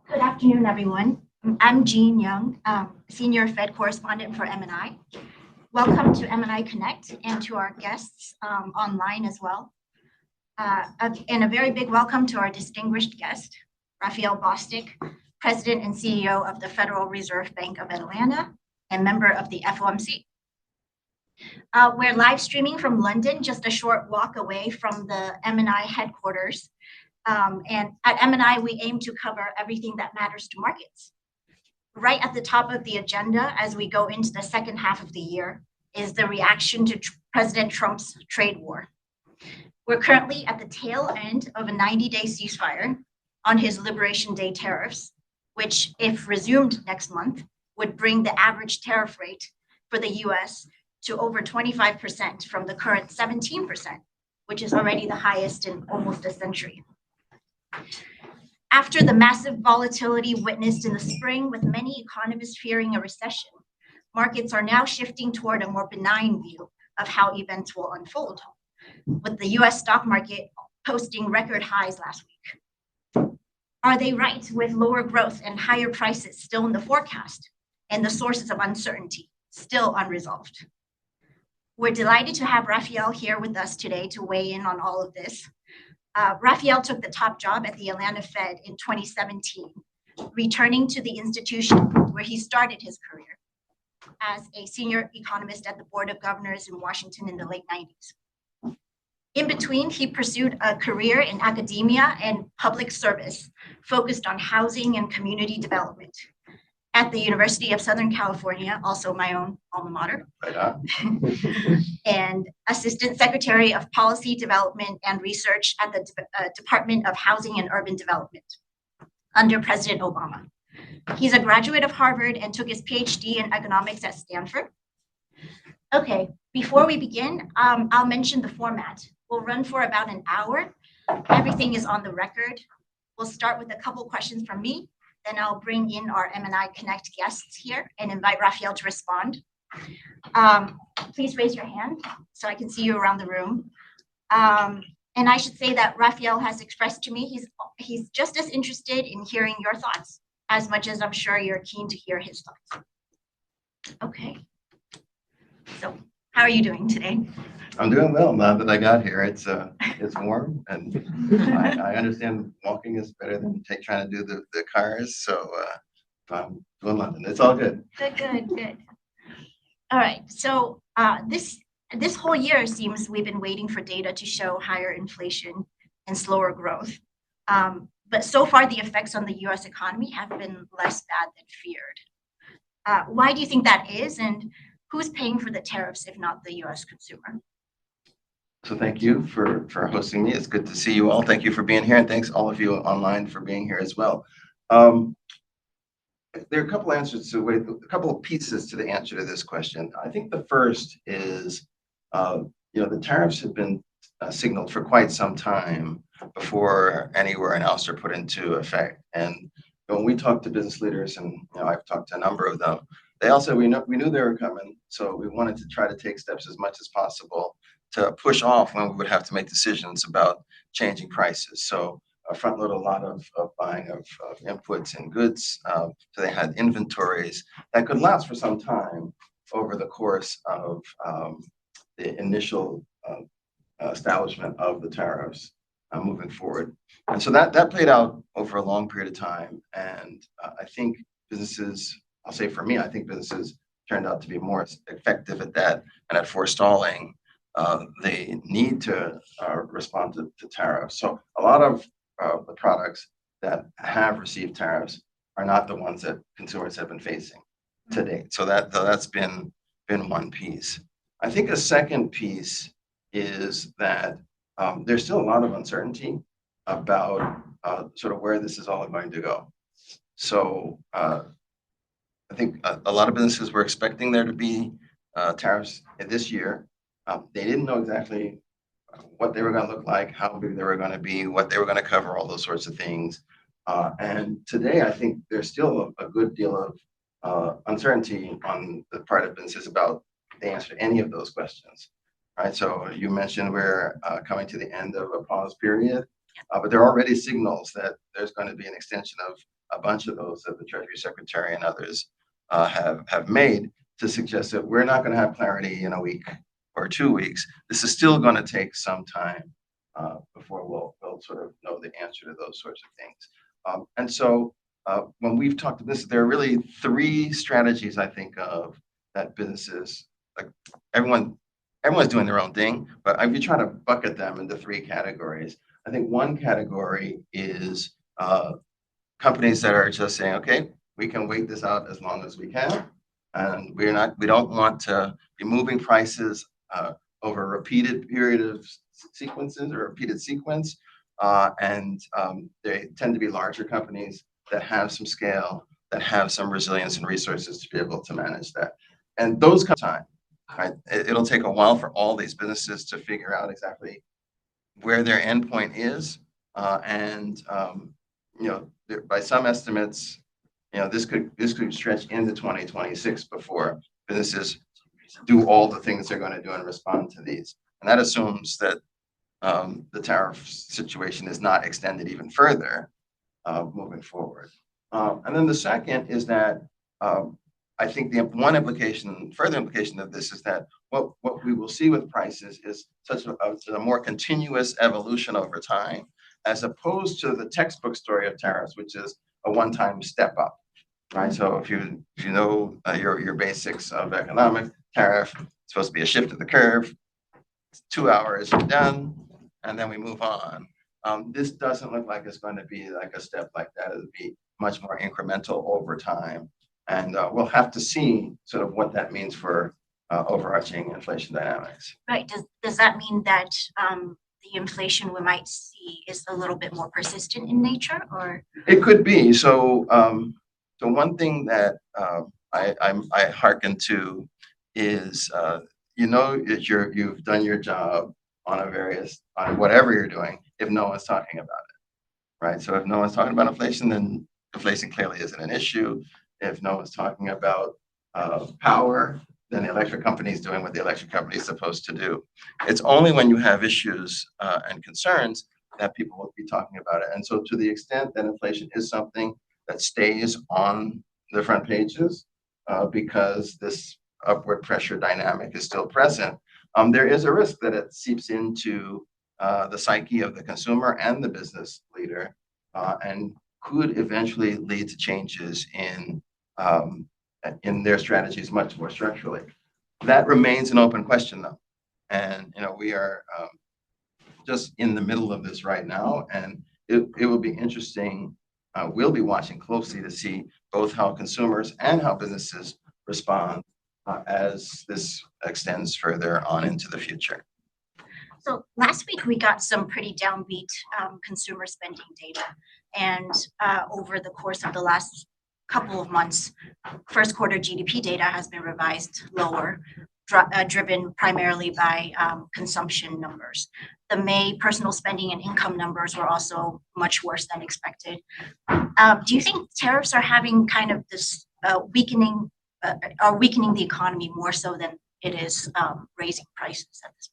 Good afternoon, everyone. I'm Jean Young, Senior Fed Correspondent for MNI. Welcome to MNI Connect and to our guests online as well. And a very big welcome to our distinguished guest, Raphael Bostic, President and CEO of the Federal Reserve Bank of Atlanta and member of the FOMC. We're live streaming from London, just a short walk away from the MNI headquarters. And at MNI, we aim to cover everything that matters to markets. Right at the top of the agenda as we go into the second half of the year is the reaction to President Trump's trade war. We're currently at the tail end of a 90-day ceasefire on his Liberation Day tariffs, which, if resumed next month, would bring the average tariff rate for the US to over 25% from the current 17%, which is already the highest in almost a century. After the massive volatility witnessed in the spring, with many economists fearing a recession, markets are now shifting toward a more benign view of how events will unfold, with the US stock market posting record highs last week. Are they right, with lower growth and higher prices still in the forecast and the sources of uncertainty still unresolved? We're delighted to have Raphael here with us today to weigh in on all of this. Raphael took the top job at the Atlanta Fed in 2017, returning to the institution where he started his career as a senior economist at the Board of Governors in Washington in the late 90s. In between, he pursued a career in academia and public service focused on housing and community development at the University of Southern California, also my own alma mater, and Assistant Secretary of Policy Development and Research at the Department of Housing and Urban Development under President Obama. He's a graduate of Harvard and took his PhD in economics at Stanford. Okay, before we begin, I'll mention the format. We'll run for about an hour. Everything is on the record. We'll start with a couple questions from me. Then I'll bring in our MNI Connect guests here and invite Raphael to respond. Please raise your hand so I can see you around the room. And I should say that Raphael has expressed to me he's just as interested in hearing your thoughts as much as I'm sure you're keen to hear his thoughts. Okay. So how are you doing today? I'm doing well now that I got here. It's warm, and I understand walking is better than trying to do the cars. So I'm doing London. It's all good. Good. All right. So this whole year seems we've been waiting for data to show higher inflation and slower growth. But so far, the effects on the U.S. economy have been less bad than feared. Why do you think that is, and who's paying for the tariffs if not the U.S. consumer? So thank you for hosting me. It's good to see you all. Thank you for being here, and thanks all of you online for being here as well. There are a couple of pieces to the answer to this question. I think the first is, the tariffs have been signaled for quite some time before any were announced or put into effect. And when we talk to business leaders, and I've talked to a number of them, they all said we knew they were coming, so we wanted to try to take steps as much as possible to push off when we would have to make decisions about changing prices. So front load a lot of buying of inputs and goods, so they had inventories that could last for some time over the course of the initial establishment of the tariffs moving forward. And so that played out over a long period of time. And I think businesses, I'll say for me, I think businesses turned out to be more effective at that and at forestalling the need to respond to tariffs. So a lot of the products that have received tariffs are not the ones that consumers have been facing to date. So that's been one piece. I think a second piece is that there's still a lot of uncertainty about sort of where this is all going to go. So I think a lot of businesses were expecting there to be tariffs this year. They didn't know exactly what they were going to look like, how big they were going to be, what they were going to cover, all those sorts of things. And today, I think there's still a good deal of uncertainty on the part of businesses about the answer to any of those questions. Right. So you mentioned we're coming to the end of a pause period, but there are already signals that there's going to be an extension a bunch of those that the Treasury Secretary and others have made to suggest that we're not going to have clarity in a week or 2 weeks. This is still going to take some time before we'll sort of know the answer to those sorts of things. And so when we've talked to this, there are really 3 strategies I think of that businesses, like everyone's doing their own thing, but if you try to bucket them into 3 categories, I think one category is companies that are just saying, okay, we can wait this out as long as we can, and we don't want to be moving prices over a repeated period of sequences or repeated sequence, and they tend to be larger companies that have some scale, that have some resilience and resources to be able to manage that. And those come time, right? It'll take a while for all these businesses to figure out exactly where their endpoint is, and by some estimates, this could stretch into 2026 before businesses do all the things they're going to do and respond to these. And that assumes that the tariff situation is not extended even further moving forward. And then the second is that I think the further implication of this is that what we will see with prices is such a more continuous evolution over time, as opposed to the textbook story of tariffs, which is a one-time step up, right? So if you know your basics of economic tariff, it's supposed to be a shift of the curve. It's 2 hours, you're done, and then we move on. This doesn't look like it's going to be like a step like that. It'll be much more incremental over time. And we'll have to see sort of what that means for overarching inflation dynamics. Right. Does that mean that the inflation we might see is a little bit more persistent in nature, or? It could be. So one thing that I hearken to is you've done your job on whatever you're doing if no one's talking about it, right? So if no one's talking about inflation, then inflation clearly isn't an issue. If no one's talking about power, then the electric company is doing what the electric company is supposed to do. It's only when you have issues and concerns that people will be talking about it. And so to the extent that inflation is something that stays on the front pages because this upward pressure dynamic is still present, there is a risk that it seeps into the psyche of the consumer and the business leader, and could eventually lead to changes in their strategies much more structurally. That remains an open question, though, and we are just in the middle of this right now, and it will be interesting. We'll be watching closely to see both how consumers and how businesses respond as this extends further on into the future. So last week we got some pretty downbeat consumer spending data, and over the course of the last couple of months, first quarter GDP data has been revised lower, driven primarily by consumption numbers. The May personal spending and income numbers were also much worse than expected. Do you think tariffs are having kind of this weakening the economy more so than it is raising prices at this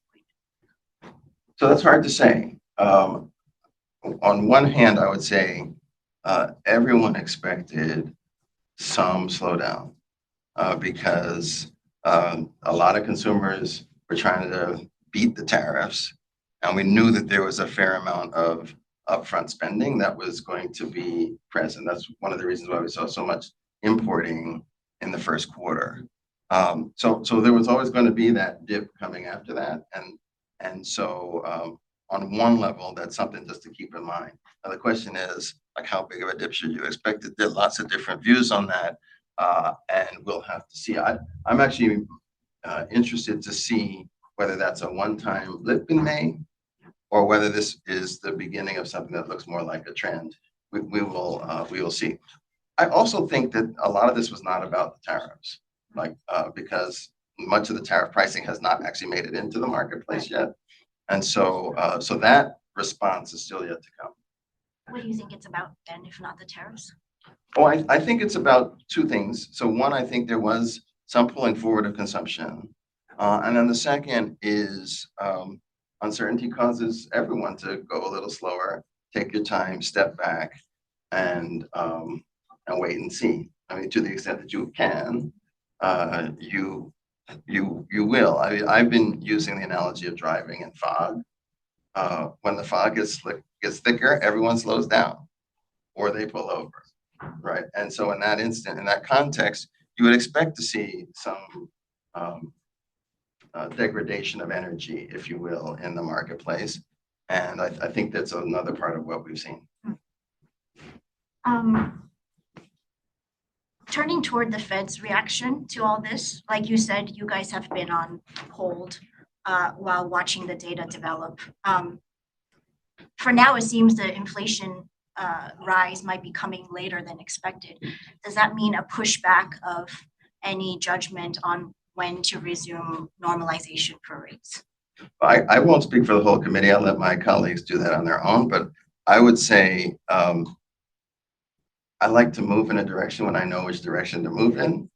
point? So that's hard to say. On one hand, I would say everyone expected some slowdown because a lot of consumers were trying to beat the tariffs, and we knew that there was a fair amount of upfront spending that was going to be present. That's one of the reasons why we saw so much importing in the first quarter. So there was always going to be that dip coming after that, and so on one level, that's something just to keep in mind. Now the question is, like, how big of a dip should you expect? There are lots of different views on that, and we'll have to see. I'm actually interested to see whether that's a one-time blip in May, or whether this is the beginning of something that looks more like a trend. We will see. I also think that a lot of this was not about the tariffs, because much of the tariff pricing has not actually made it into the marketplace yet, and so that response is still yet to come. What do you think it's about then, if not the tariffs? Oh, I think it's about 2 things. So one, I think there was some pulling forward of consumption, and then the second is uncertainty causes everyone to go a little slower, take your time, step back, and and wait and see. I mean, to the extent that you can, you will. I mean, I've been using the analogy of driving in fog. When the fog gets thicker, everyone slows down or they pull over, right? And so in that instant, in that context, you would expect to see some um, degradation of energy, if you will, in the marketplace. And I think that's another part of what we've seen. Turning toward the Fed's reaction to all this, like you said, you guys have been on hold while watching the data develop. For now, it seems the inflation rise might be coming later than expected. Does that mean a pushback of any judgment on when to resume normalization for rates? I won't speak for the whole committee. I'll let my colleagues do that on their own. But I would say I like to move in a direction when I know which direction to move in.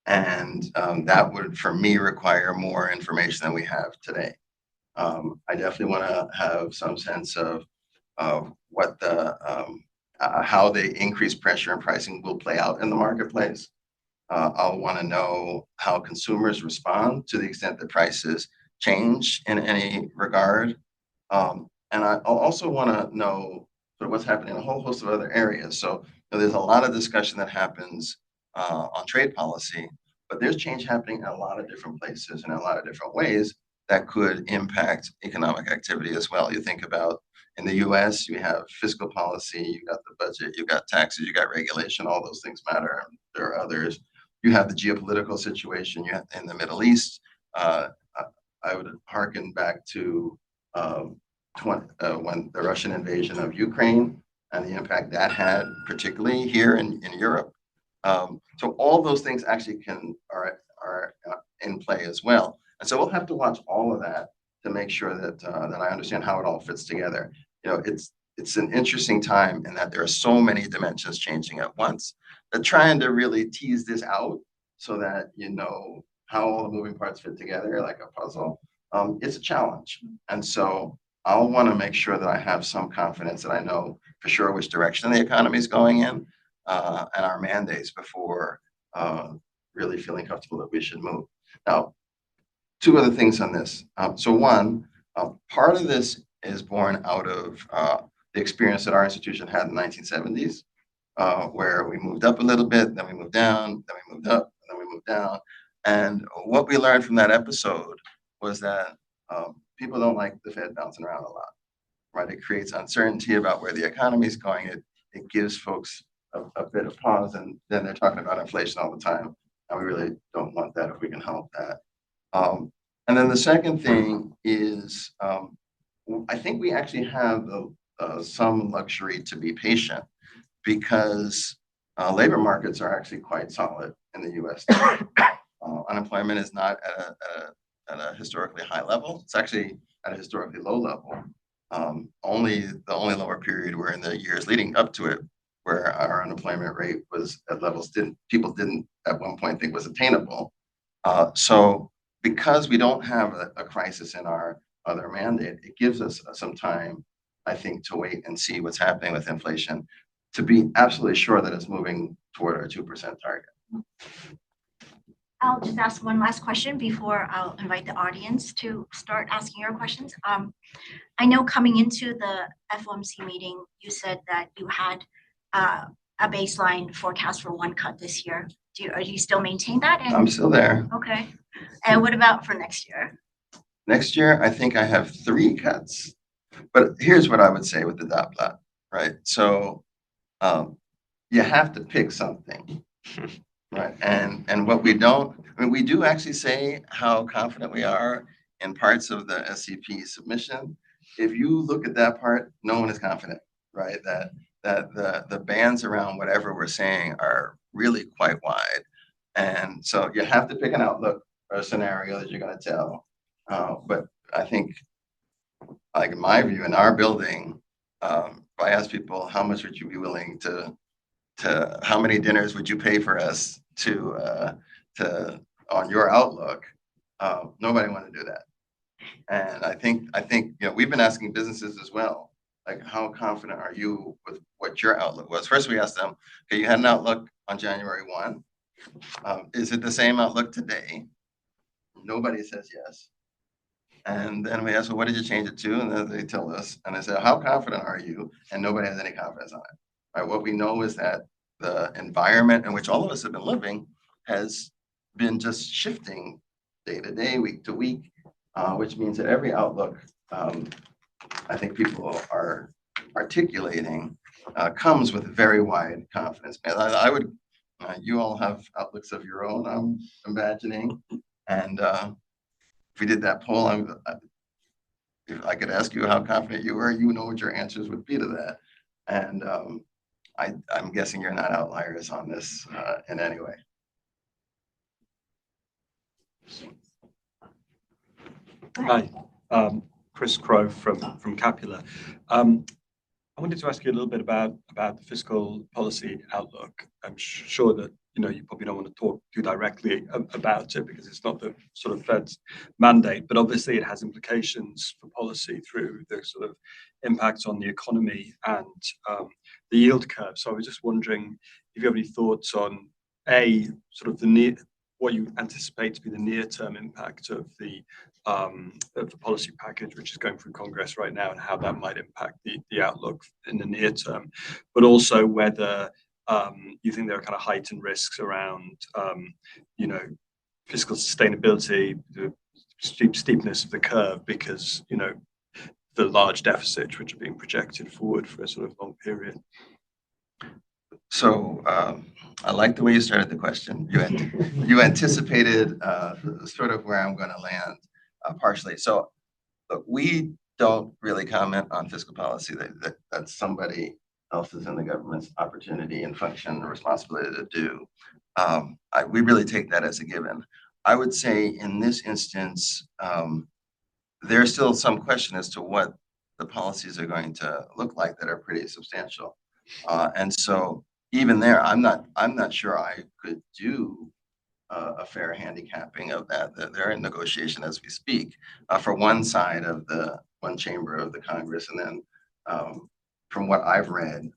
And that would, for me, require more information than we have today. I definitely want to have some sense of what how the increased pressure and pricing will play out in the marketplace. I'll want to know how consumers respond to the extent that prices change in any regard. And I'll also want to know sort of what's happening in a whole host of other areas. So there's a lot of discussion that happens on trade policy, but there's change happening in a lot of different places and in a lot of different ways that could impact economic activity as well. You think about in the US, you have fiscal policy, you got the budget, you got taxes, you got regulation, all those things matter. There are others. You have the geopolitical situation you have in the Middle East. I would hearken back to when the Russian invasion of Ukraine and the impact that had, particularly here in Europe. So all those things actually are in play as well. And so we'll have to watch all of that to make sure that I understand how it all fits together. It's an interesting time in that there are so many dimensions changing at once. That trying to really tease this out so that you know how all the moving parts fit together like a puzzle, it's a challenge. And so I'll want to make sure that I have some confidence that I know for sure which direction the economy is going in and our mandates before really feeling comfortable that we should move. Now, two other things on this. So one, part of this is born out of the experience that our institution had in the 1970s, where we moved up a little bit, then we moved down, then we moved up, and then we moved down. And what we learned from that episode was that people don't like the Fed bouncing around a lot, right? It creates uncertainty about where the economy is going. It gives folks a bit of pause, and then they're talking about inflation all the time. And we really don't want that if we can help that. And then the second thing is, I think we actually have some luxury to be patient because labor markets are actually quite solid in the U.S. Unemployment is not at a historically high level. It's actually at a historically low level. The only lower period were in the years leading up to it, where our unemployment rate was at levels people didn't at one point think was attainable. So because we don't have a crisis in our other mandate, it gives us some time, I think, to wait and see what's happening with inflation to be absolutely sure that it's moving toward our 2% target. I'll just ask one last question before I'll invite the audience to start asking your questions. I know coming into the FOMC meeting, you said that you had a baseline forecast for one cut this year. Do you still maintain that? I'm still there. Okay. And what about for next year? Next year, I think I have 3 cuts. But here's what I would say with the dot plot, right? So you have to pick something, right? And what we don't, I mean, we do actually say how confident we are in parts of the SCP submission. If you look at that part, no one is confident, right? That the bands around whatever we're saying are really quite wide. And so you have to pick an outlook or a scenario that you're going to tell. But I think, like in my view, in our building, if I ask people, how much would you be willing to how many dinners would you pay for us to on your outlook? Nobody want to do that. And I think we've been asking businesses as well. like, how confident are you with what your outlook was? First, we asked them, okay, you had an outlook on January 1. Is it the same outlook today? Nobody says yes. And then we asked, well, what did you change it to? And then they tell us, and I said, how confident are you? And nobody has any confidence on it. Right? What we know is that the environment in which all of us have been living has been just shifting day to day, week to week, which means that every outlook I think people are articulating comes with very wide confidence. And I would, you all have outlooks of your own, I'm imagining. And if we did that poll, if I could ask you how confident you were, you know what your answers would be to that. And I'm guessing you're not outliers on this in any way. Hi, Chris Crow from Capula. I wanted to ask you a little bit about the fiscal policy outlook. I'm sure that you probably don't want to talk too directly about it because it's not the sort of Fed's mandate, but obviously it has implications for policy through the sort of impacts on the economy and the yield curve. So I was just wondering if you have any thoughts on sort of what you anticipate to be the near-term impact of the policy package, which is going through Congress right now, and how that might impact the outlook in the near term, but also whether you think there are kind of heightened risks around, fiscal sustainability, the steepness of the curve, because the large deficits which are being projected forward for a sort of long period. So I like the way you started the question. You anticipated sort of where I'm going to land partially. So we don't really comment on fiscal policy. That's somebody else's in the government's opportunity and function and responsibility to do. We really take that as a given. I would say in this instance, there's still some question as to what the policies are going to look like that are pretty substantial. And so even there, I'm not sure I could do a fair handicapping of that. They're in negotiation as we speak for one side of the one chamber of the Congress, and then from what I've read,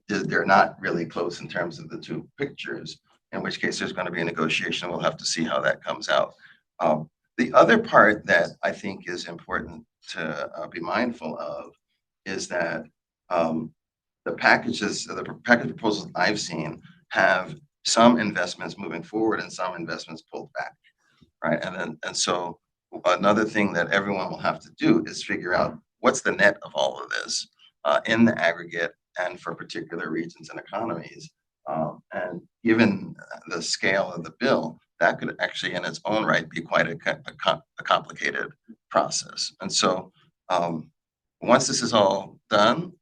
they're not really close in terms of the two pictures. In which case, there's going to be a negotiation. We'll have to see how that comes out. The other part that I think is important to be mindful of is that the package proposals I've seen have some investments moving forward and some investments pulled back, right? And so another thing that everyone will have to do is figure out what's the net of all of this in the aggregate and for particular regions and economies. And given the scale of the bill, that could actually in its own right be quite a complicated process. And so once this is all done,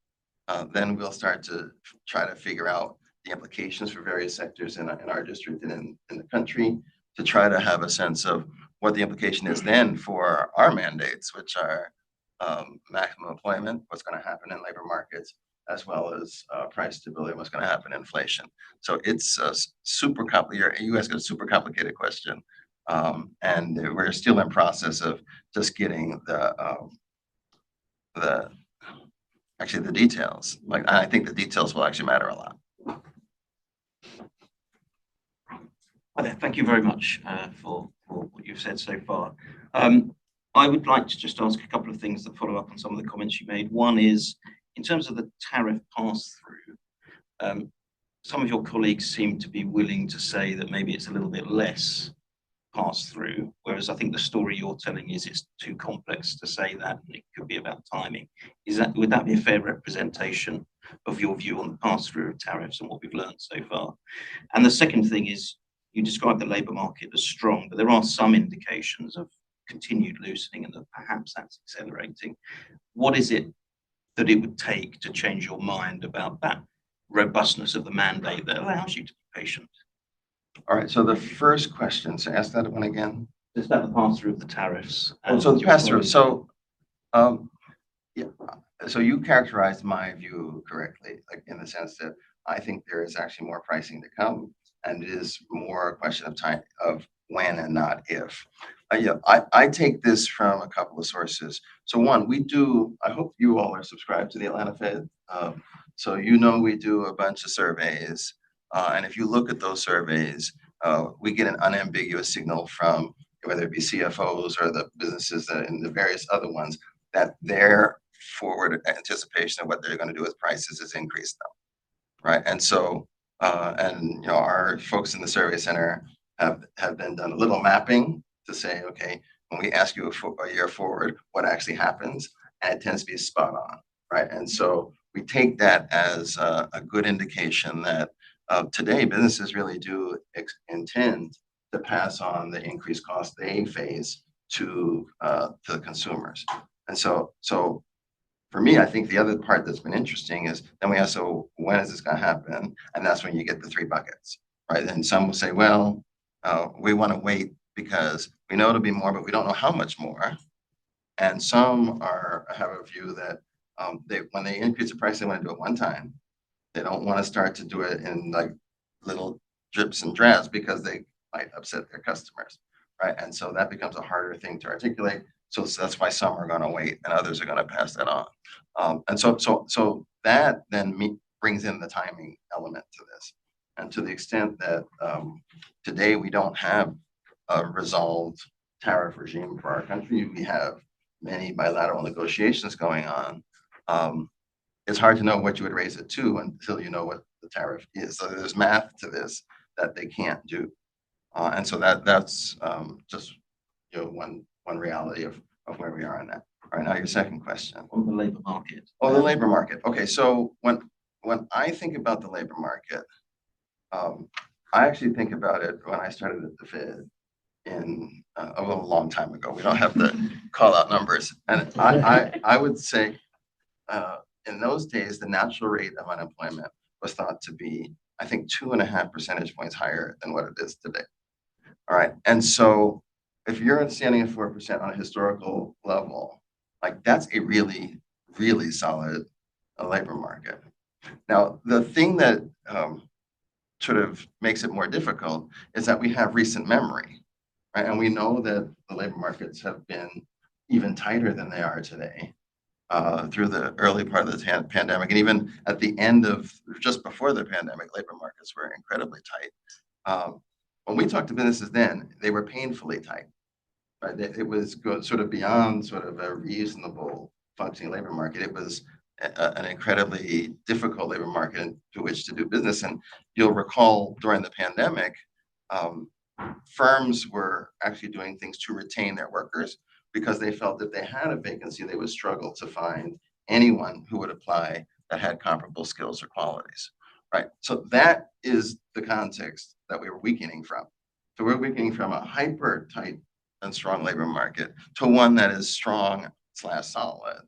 then we'll start to try to figure out the implications for various sectors in our district and in the country, to try to have a sense of what the implication is then for our mandates, which are maximum employment, what's going to happen in labor markets, as well as price stability, what's going to happen in inflation. So it's super complicated. You asked a super complicated question, and we're still in process of just getting the details. Like, I think the details will actually matter a lot. Hi there. Thank you very much for what you've said so far. I would like to just ask a couple of things that follow up on some of the comments you made. One is, in terms of the tariff pass-through, some of your colleagues seem to be willing to say that maybe it's a little bit less pass-through, whereas I think the story you're telling is it's too complex to say that, and it could be about timing. Would that be a fair representation of your view on the pass-through of tariffs and what we've learned so far? And the second thing is, you describe the labour market as strong, but there are some indications of continued loosening and that perhaps that's accelerating. What is it that it would take to change your mind about that robustness of the mandate that allows you to be patient? All right, so the first question, so ask that one again. Is that the pass-through of the tariffs? So the pass-through, so yeah, so you characterized my view correctly, like in the sense that I think there is actually more pricing to come, and it is more a question of time, of when and not if. Yeah, I take this from a couple of sources. So one, I hope you all are subscribed to the Atlanta Fed. So we do a bunch of surveys. And if you look at those surveys, we get an unambiguous signal from whether it be CFOs or the businesses and the various other ones that their forward anticipation of what they're going to do with prices is increase them, right? And so, our folks in the survey center have been done a little mapping to say, okay, when we ask you a year forward, what actually happens, and it tends to be spot on, right? And so we take that as a good indication that today businesses really do intend to pass on the increased cost they face to the consumers. And so for me, I think the other part that's been interesting is then we ask, so when is this going to happen? And that's when you get the three buckets, right? And some will say, well, we want to wait because we know it'll be more, but we don't know how much more. And some have a view that when they increase the price, they want to do it one time. They don't want to start to do it in like little drips and drabs because they might upset their customers, right? And so that becomes a harder thing to articulate. So that's why some are going to wait and others are going to pass that on. And so that then brings in the timing element to this. And to the extent that today we don't have a resolved tariff regime for our country, we have many bilateral negotiations going on. It's hard to know what you would raise it to until you know what the tariff is. So there's math to this that they can't do. And so that's just one reality of where we are on that. All right, now your second question. On the labor market. Oh, the labor market. Okay, so when I think about the labor market, I actually think about it when I started at the Fed in a long time ago. We don't have to call out numbers. And I would say in those days, the natural rate of unemployment was thought to be, I think, 2.5 percentage points higher than what it is today. All right. And so if you're standing at 4% on a historical level, like that's a really, really solid labor market. Now, the thing that sort of makes it more difficult is that we have recent memory, right? And we know that the labor markets have been even tighter than they are today through the early part of the pandemic. And even at the end of just before the pandemic, labor markets were incredibly tight. When we talked to businesses then, they were painfully tight. Right? It was sort of beyond sort of a reasonable functioning labor market. It was an incredibly difficult labor market to which to do business. And you'll recall during the pandemic, firms were actually doing things to retain their workers because they felt if they had a vacancy, they would struggle to find anyone who would apply that had comparable skills or qualities. Right. So that is the context that we were weakening from. So we're weakening from a hyper tight and strong labor market to one that is strong/solid.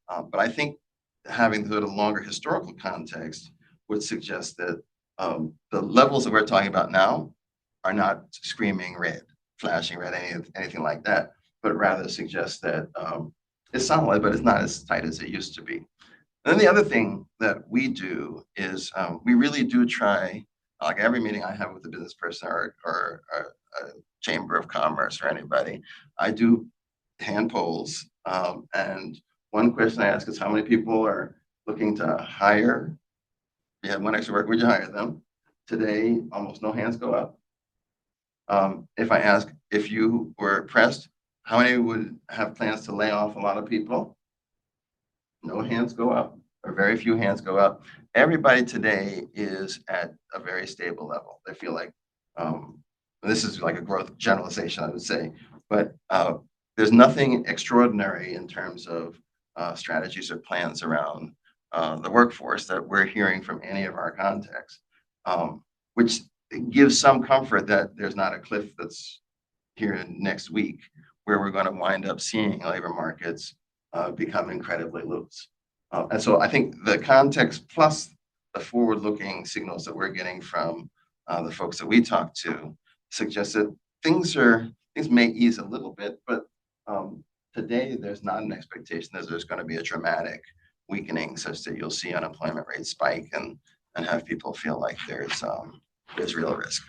But I think having the longer historical context would suggest that the levels that we're talking about now are not screaming red, flashing red, anything like that, but rather suggest that it's solid, but it's not as tight as it used to be. And then the other thing that we do is we really do try, like every meeting I have with a business person or a chamber of commerce or anybody, I do hand polls. And one question I ask is how many people are looking to hire? If you had one extra worker, would you hire them? Today, almost no hands go up. If I ask if you were pressed, how many would have plans to lay off a lot of people? No hands go up, or very few hands go up. Everybody today is at a very stable level. They feel like this is like a growth generalization, I would say, but there's nothing extraordinary in terms of strategies or plans around the workforce that we're hearing from any of our contacts, which gives some comfort that there's not a cliff that's here next week where we're going to wind up seeing labor markets become incredibly loose. And so I think the context plus the forward-looking signals that we're getting from the folks that we talk to suggests that things may ease a little bit, but today there's not an expectation that there's going to be a dramatic weakening such that you'll see unemployment rates spike and have people feel like there's real risk.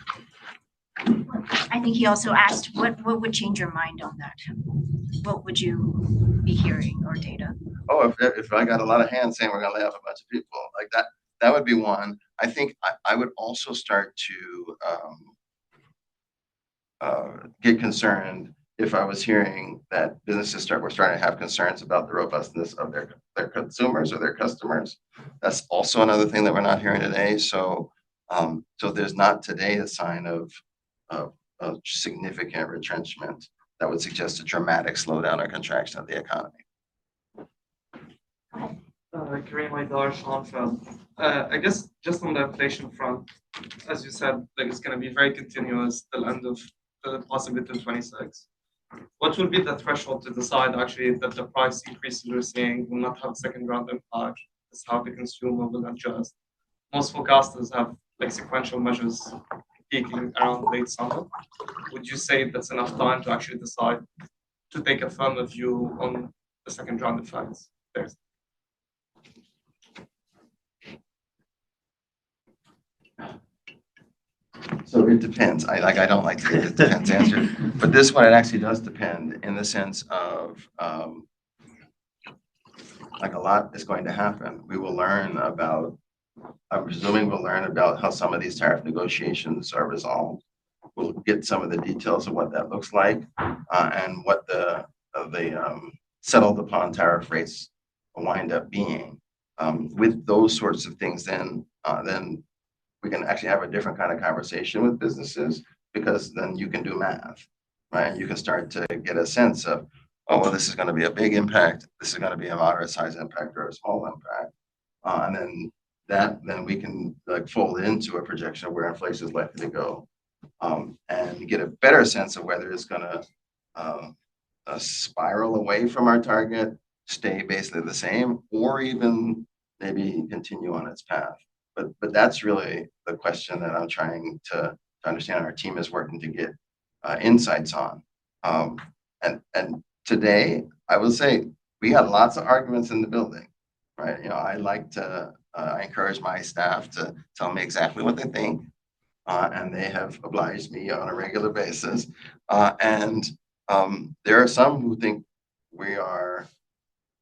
I think he also asked, what would change your mind on that? What would you be hearing or data? Oh, if I got a lot of hands saying we're gonna lay off a bunch of people like that, that would be one. I think I would also start to get concerned if I was hearing that businesses were starting to have concerns about the robustness of their consumers or their customers. That's also another thing that we're not hearing today. So so there's not today a sign of significant retrenchment that would suggest a dramatic slowdown or contraction of the economy. Kareem Haidar, Sean. I guess just on the inflation front, as you said, like it's going to be very continuous till end of possibly till 26. What will be the threshold to decide actually that the price increases we're seeing will not have second round impact? Is how the consumer will adjust. Most forecasters have like sequential measures peaking around late summer. Would you say that's enough time to actually decide to take a firmer view on the second round effects? There's So it depends. I don't like to get the depends answer, but this one, it actually does depend in the sense of like a lot is going to happen. We will learn about, I'm presuming we'll learn about how some of these tariff negotiations are resolved. We'll get some of the details of what that looks like and what the settled upon tariff rates wind up being. With those sorts of things, then we can actually have a different kind of conversation with businesses, because then you can do math, right? You can start to get a sense of, oh, well, this is going to be a big impact. This is going to be a moderate size impact or a small impact. And then we can like fold into a projection of where inflation is likely to go and get a better sense of whether it's going to spiral away from our target, stay basically the same, or even maybe continue on its path. But that's really the question that I'm trying to understand. Our team is working to get insights on. And today, I will say we had lots of arguments in the building, right? You know, I like to I encourage my staff to tell me exactly what they think, and they have obliged me on a regular basis. And there are some who think we are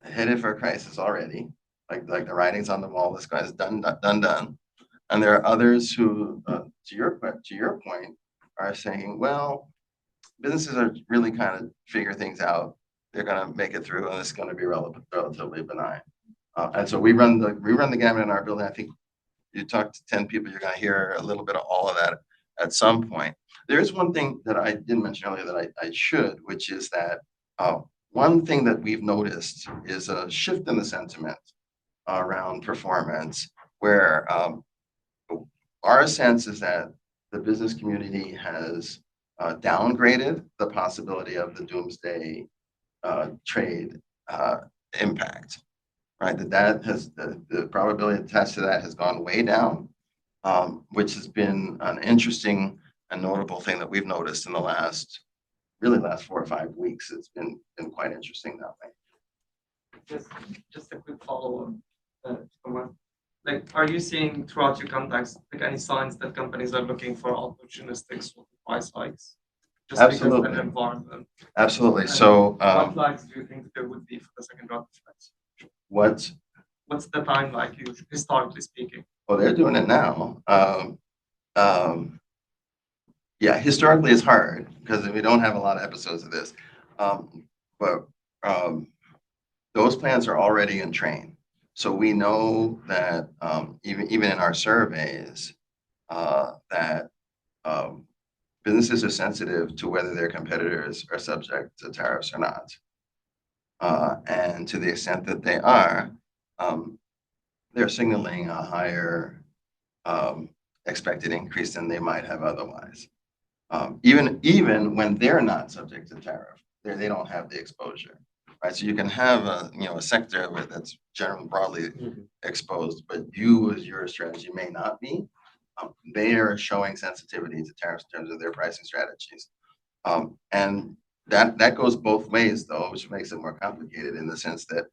headed for a crisis already. Like the writing's on the wall, this guy's done. And there are others who, to your point, are saying, well, businesses are really kind of figure things out. They're going to make it through, and it's going to be relatively benign. And so we run the gamut in our building. I think you talk to 10 people, you're going to hear a little bit of all of that at some point. There is one thing that I didn't mention earlier that I should, which is that one thing that we've noticed is a shift in the sentiment around performance, where our sense is that the business community has downgraded the possibility of the doomsday trade impact, right? That has the probability attached to that has gone way down, which has been an interesting and notable thing that we've noticed in the last 4 or 5 weeks. It's been quite interesting that way. Just a quick follow-up. Like, are you seeing throughout your contacts like any signs that companies are looking for opportunistic sort of price hikes? Just Absolutely. Because of the environment. Absolutely. And so what flags do you think there would be for the second round effects? What's the time like, historically speaking? Well, they're doing it now. Yeah, historically it's hard because we don't have a lot of episodes of this. But those plans are already in train. So we know that even in our surveys that businesses are sensitive to whether their competitors are subject to tariffs or not. And to the extent that they are, they're signaling a higher expected increase than they might have otherwise. Even when they're not subject to tariff, they don't have the exposure, right? So you can have a sector that's generally broadly exposed, but you as your strategy may not be. They are showing sensitivity to tariffs in terms of their pricing strategies, and that goes both ways though, which makes it more complicated in the sense that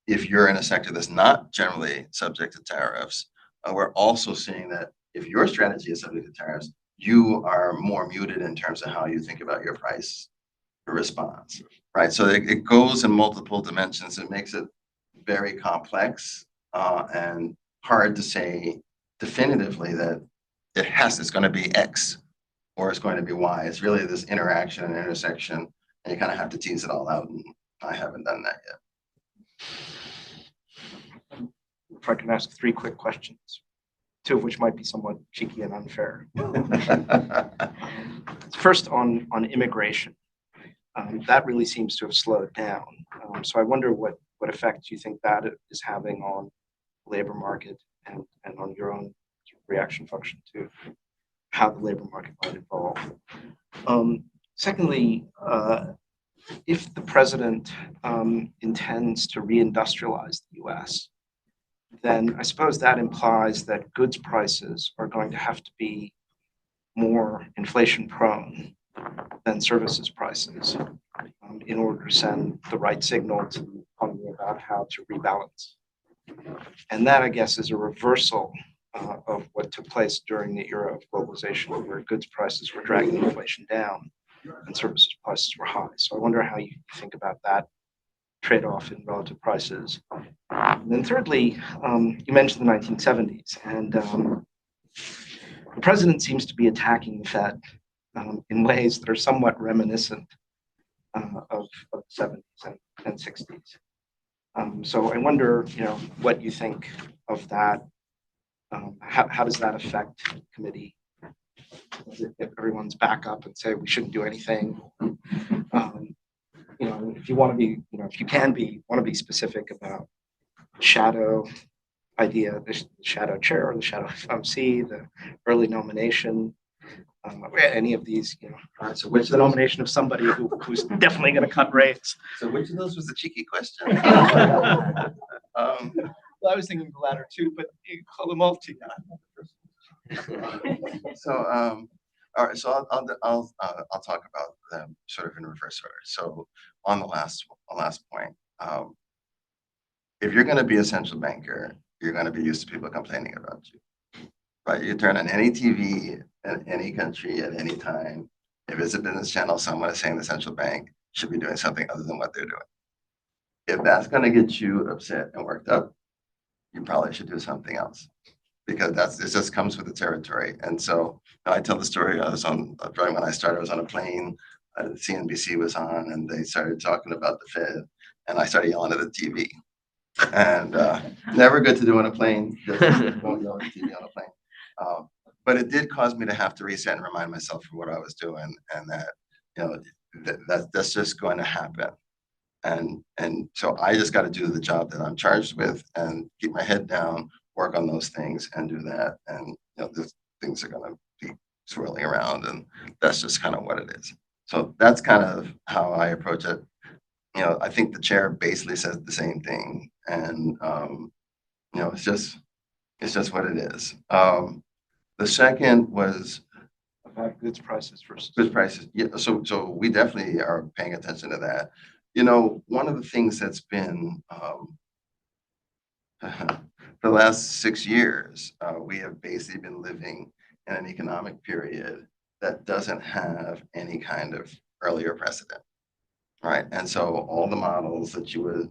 if you're in a sector that's not generally subject to tariffs, we're also seeing that if your strategy is subject to tariffs, you are more muted in terms of how you think about your price response, right? So it goes in multiple dimensions. It makes it very complex and hard to say definitively that it's going to be X or it's going to be Y. It's really this interaction and intersection, and you kind of have to tease it all out. And I haven't done that yet. If I can ask 3 quick questions, 2 of which might be somewhat cheeky and unfair. First, on immigration, that really seems to have slowed down. So I wonder what effect you think that is having on the labor market and on your own reaction function to how the labor market might evolve. Secondly, if the president intends to reindustrialize the US, then I suppose that implies that goods prices are going to have to be more inflation prone than services prices in order to send the right signal to the economy about how to rebalance. And that, I guess, is a reversal of what took place during the era of globalization, where goods prices were dragging inflation down and services prices were high. So I wonder how you think about that trade-off in relative prices. And then thirdly, you mentioned the 1970s, and the president seems to be attacking the Fed in ways that are somewhat reminiscent of the 70s and 60s. So I wonder, what you think of that. How does that affect the committee? If everyone's back up and say we shouldn't do anything, if you want to be, if you want to be specific about shadow idea, the shadow chair or the shadow MC, the early nomination, any of these, So the nomination of somebody who's definitely going to cut rates. So which of those was the cheeky question? Well, I was thinking the latter two, but you call them all two. So all right, so I'll talk about them sort of in reverse order. So on the last point, if you're going to be a central banker, you're going to be used to people complaining about you, right? You turn on any TV in any country at any time. If it's a business channel, someone is saying the central bank should be doing something other than what they're doing. If that's going to get you upset and worked up, you probably should do something else, because it just comes with the territory. And so I tell the story. I was on right when I started. I was on a plane. CNBC was on, and they started talking about the Fed, and I started yelling at the TV. And never good to do on a plane. Just don't yell at the TV on a plane. But it did cause me to have to reset and remind myself of what I was doing, and that that's just going to happen. And so I just got to do the job that I'm charged with and keep my head down, work on those things, and do that. And those things are going to be swirling around, and that's just kind of what it is. So that's kind of how I approach it. I think the chair basically says the same thing, and it's just what it is. The second was About goods prices versus goods prices. Yeah, so we definitely are paying attention to that. One of the things that's been for the last 6 years, we have basically been living in an economic period that doesn't have any kind of earlier precedent, right? And so all the models that you would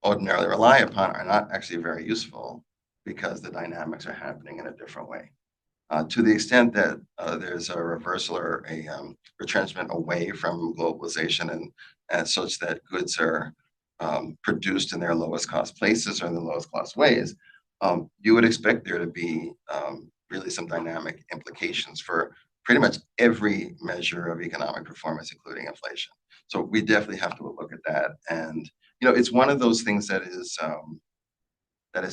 ordinarily rely upon are not actually very useful, because the dynamics are happening in a different way. To the extent that there's a reversal or a retrenchment away from globalization and such that goods are produced in their lowest cost places or in the lowest cost ways, you would expect there to be really some dynamic implications for pretty much every measure of economic performance, including inflation. So we definitely have to look at that. And it's one of those things that is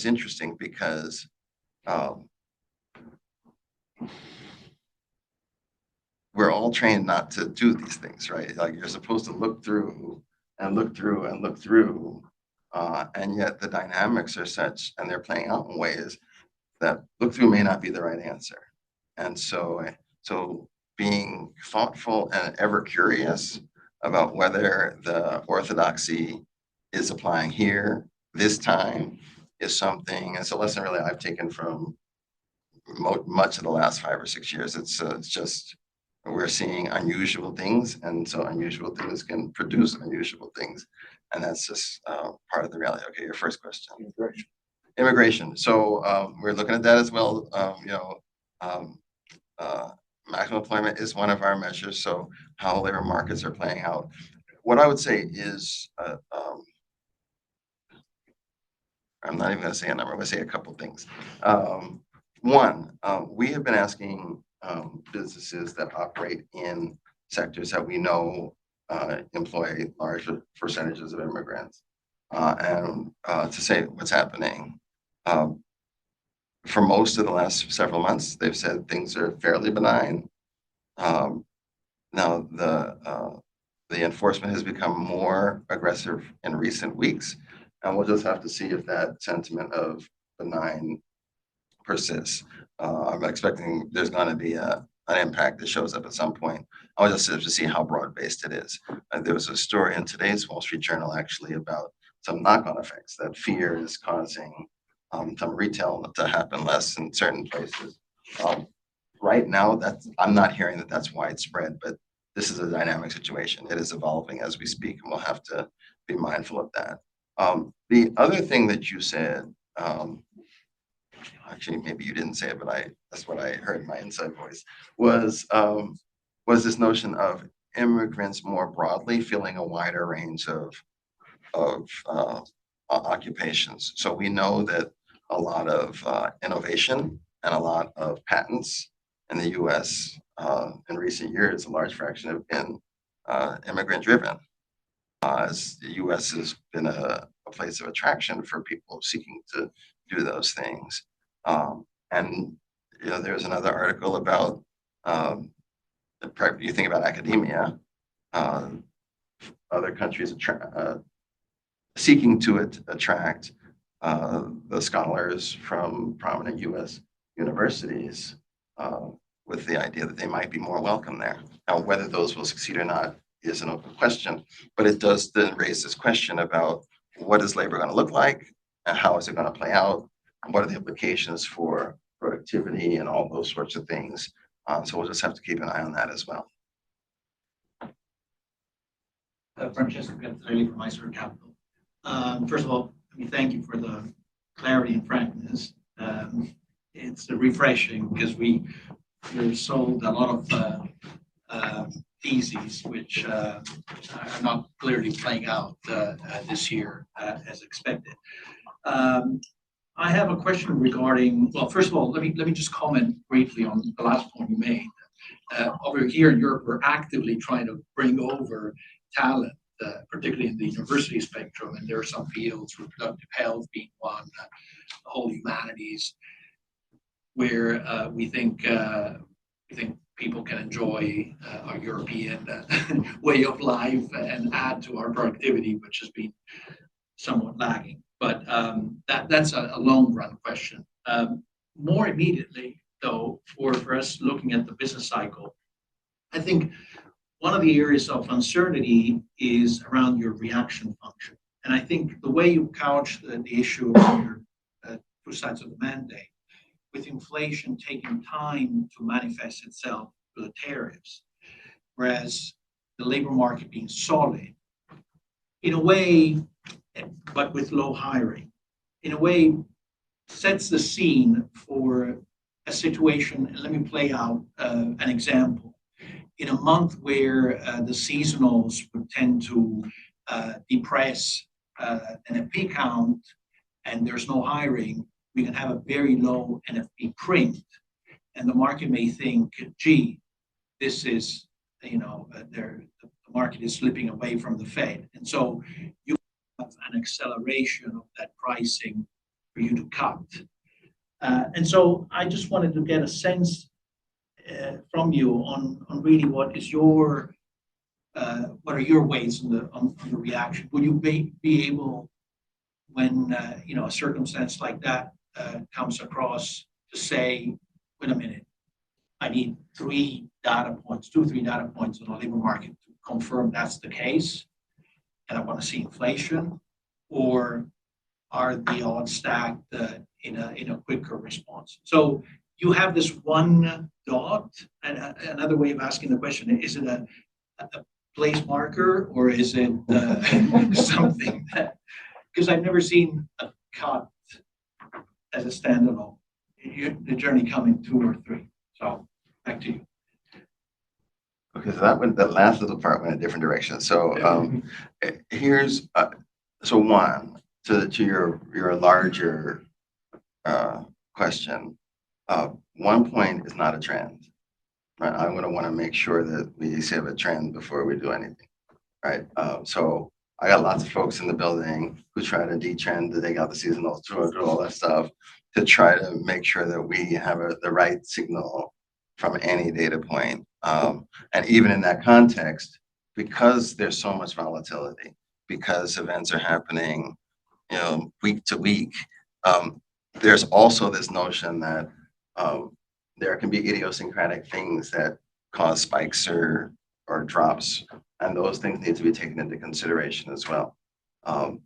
interesting, because we're all trained not to do these things, right? Like, you're supposed to look through and look through and look through, and yet the dynamics are such, and they're playing out in ways that look through may not be the right answer. And so being thoughtful and ever curious about whether the orthodoxy is applying here this time is something. It's a lesson really I've taken from much of the last 5 or 6 years. It's just we're seeing unusual things, and so unusual things can produce unusual things, and that's just part of the reality. Okay, your first question. Immigration. So we're looking at that as well. Maximum employment is one of our measures. So how labor markets are playing out. What I would say is, I'm not even going to say a number. I'm going to say a couple things. One, we have been asking businesses that operate in sectors that we know employ large percentages of immigrants, and to say what's happening. For most of the last several months, they've said things are fairly benign. Now the enforcement has become more aggressive in recent weeks, and we'll just have to see if that sentiment of benign persists. I'm expecting there's going to be an impact that shows up at some point. I'll just have to see how broad-based it is. There was a story in today's Wall Street Journal actually about some knock-on effects that fear is causing some retail to happen less in certain places. Right now, I'm not hearing that that's widespread, but this is a dynamic situation. It is evolving as we speak, and we'll have to be mindful of that. The other thing that you said, actually, maybe you didn't say it, but that's what I heard in my inside voice, was this notion of immigrants more broadly filling a wider range of occupations. So we know that a lot of innovation and a lot of patents in the U.S. In recent years, a large fraction have been immigrant driven, as the U.S. has been a place of attraction for people seeking to do those things. And there's another article about you think about academia, other countries seeking to attract the scholars from prominent U.S. universities with the idea that they might be more welcome there. Now, whether those will succeed or not is an open question, but it does then raise this question about what is labor going to look like and how is it going to play out? What are the implications for productivity and all those sorts of things? So we'll just have to keep an eye on that as well. Francesco Gattarelli from Iceland Capital. First of all, let me thank you for the clarity and frankness. It's refreshing because we're sold a lot of theses which are not clearly playing out this year as expected. I have a question regarding, well, first of all, let me just comment briefly on the last point you made. Over here in Europe, we're actively trying to bring over talent, particularly in the university spectrum, and there are some fields, reproductive health being one, the whole humanities, where we think people can enjoy our European way of life and add to our productivity, which has been somewhat lagging. But that's a long run question. More immediately, though, for us looking at the business cycle, I think one of the areas of uncertainty is around your reaction function. And I think the way you couch the issue of your two sides of the mandate, with inflation taking time to manifest itself through the tariffs, whereas the labor market being solid, in a way, but with low hiring, in a way sets the scene for a situation. And let me play out an example. In a month where the seasonals would tend to depress an FP count and there's no hiring, we can have a very low NFP print. And the market may think, gee, this is, the market is slipping away from the Fed. And so you have an acceleration of that pricing for you to cut. And so I just wanted to get a sense from you on really what are your weights on the reaction? Will you be able, when a circumstance like that comes across, to say, wait a minute, I need 3 data points, 2-3 data points on the labor market to confirm that's the case, and I want to see inflation, or are the odds stacked in a quicker response? So you have this one dot, and another way of asking the question, is it a place marker or is it something that, because I've never seen a cut as a standalone, the journey coming 2 or 3. So back to you. Okay, so that last little part went a different direction. So here's so one to your larger question. 1 point is not a trend, right? I'm going to want to make sure that we have a trend before we do anything, right? So I got lots of folks in the building who try to detrend, to take out the seasonals, do all that stuff to try to make sure that we have the right signal from any data point. And even in that context, because there's so much volatility, because events are happening, week to week, there's also this notion that there can be idiosyncratic things that cause spikes or drops, and those things need to be taken into consideration as well.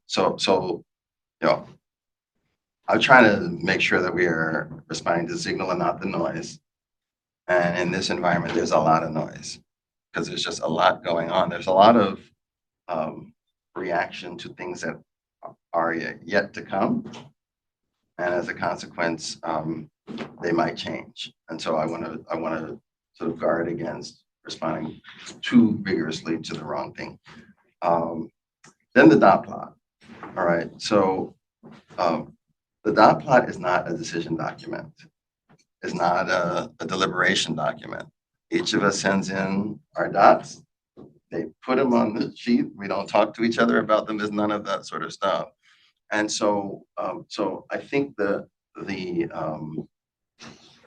So I'm trying to make sure that we are responding to the signal and not the noise. And in this environment, there's a lot of noise because there's just a lot going on. There's a lot of reaction to things that are yet to come. And as a consequence, they might change. And so I want to sort of guard against responding too vigorously to the wrong thing. Then the dot plot. All right. So the dot plot is not a decision document. It's not a deliberation document. Each of us sends in our dots. They put them on the sheet. We don't talk to each other about them. There's none of that sort of stuff. And so, I think the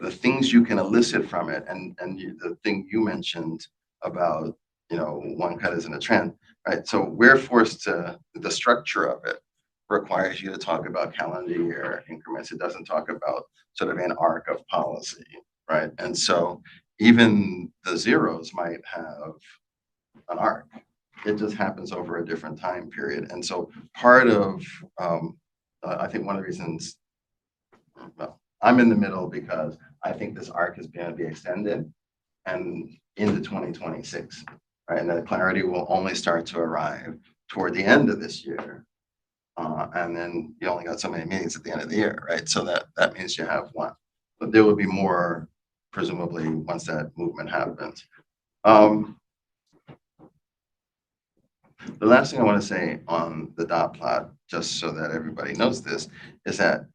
things you can elicit from it, and the thing you mentioned about one cut isn't a trend, right? So we're forced to, the structure of it requires you to talk about calendar year increments. It doesn't talk about sort of an arc of policy, right? And so even the zeros might have an arc. It just happens over a different time period. And so part of, I think one of the reasons, well, I'm in the middle because I think this arc is going to be extended and into 2026, right? And that clarity will only start to arrive toward the end of this year. And then you only got so many meetings at the end of the year, right? So that means you have one. But there will be more, presumably, once that movement happens. The last thing I want to say on the dot plot, just so that everybody knows this, is that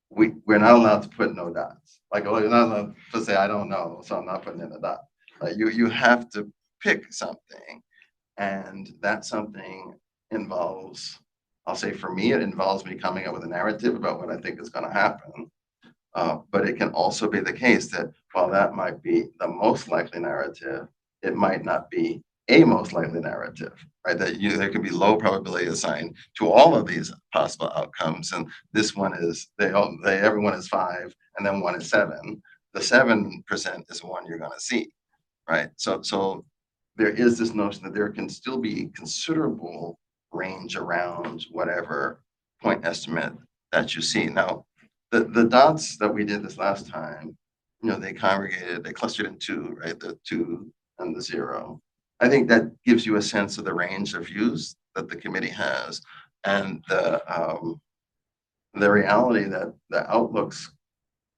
we're not allowed to put no dots. Like, oh, you're not allowed to say, I don't know, so I'm not putting in a dot. You have to pick something, and that something involves, I'll say for me, it involves me coming up with a narrative about what I think is going to happen. But it can also be the case that while that might be the most likely narrative, it might not be a most likely narrative, right? That there could be low probability assigned to all of these possible outcomes, and this one is everyone is 5, and then one is 7. The 7% is the one you're going to see, right? So there is this notion that there can still be considerable range around whatever point estimate that you see. Now, the dots that we did this last time, they clustered in 2, right? The 2 and the 0. I think that gives you a sense of the range of views that the committee has, and the reality that the outlooks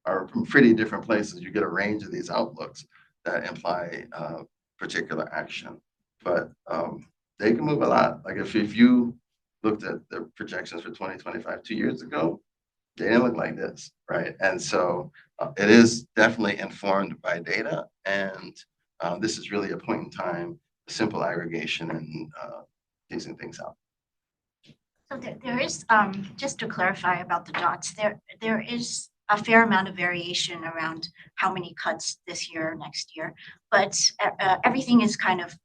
are from pretty different places. You get a range of these outlooks that imply particular action, but they can move a lot. Like if you looked at the projections for 2025 2 years ago, they didn't look like this, right? And so it is definitely informed by data, and this is really a point in time, simple aggregation and teasing things out. So there is, just to clarify about the dots, there is a fair amount of variation around how many cuts this year or next year, but everything is kind of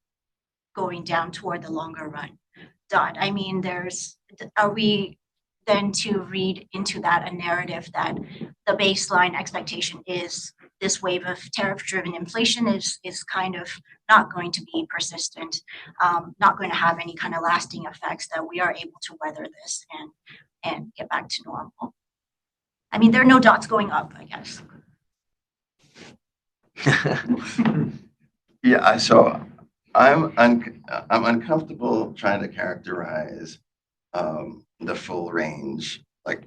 going down toward the longer run dot. I mean, are we then to read into that a narrative that the baseline expectation is this wave of tariff-driven inflation is kind of not going to be persistent, not going to have any kind of lasting effects, that we are able to weather this and get back to normal? I mean, there are no dots going up, I guess. Yeah, I'm uncomfortable trying to characterize the full range. Like,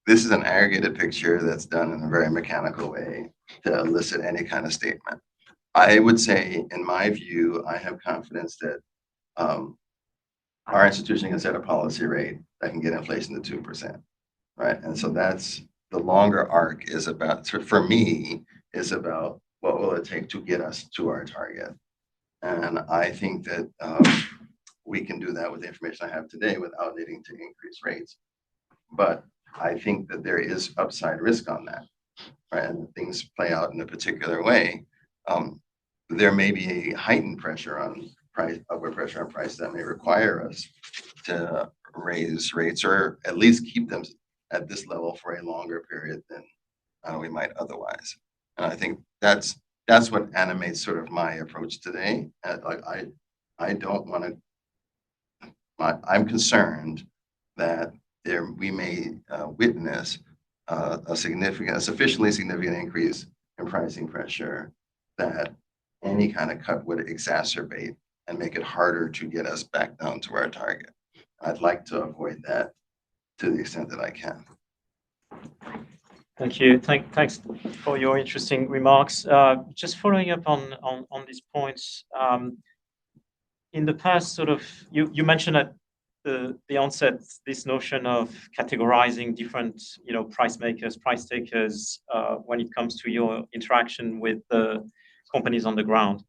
this is an aggregated picture that's done in a very mechanical way to elicit any kind of statement. I would say, in my view, I have confidence that our institution can set a policy rate that can get inflation to 2%, right? And so that's the longer arc is about, for me, is about what will it take to get us to our target. And I think that we can do that with the information I have today without needing to increase rates. But I think that there is upside risk on that, right? And things play out in a particular way. There may be a heightened pressure on price, upward pressure on price that may require us to raise rates or at least keep them at this level for a longer period than we might otherwise. And I think that's what animates sort of my approach today. I don't want to. I'm concerned that we may witness a sufficiently significant increase in pricing pressure that any kind of cut would exacerbate and make it harder to get us back down to our target. I'd like to avoid that to the extent that I can. Thank you. Thanks for your interesting remarks. Just following up on these points, in the past, sort of, you mentioned at the onset this notion of categorizing different, price makers, price takers, when it comes to your interaction with the companies on the ground.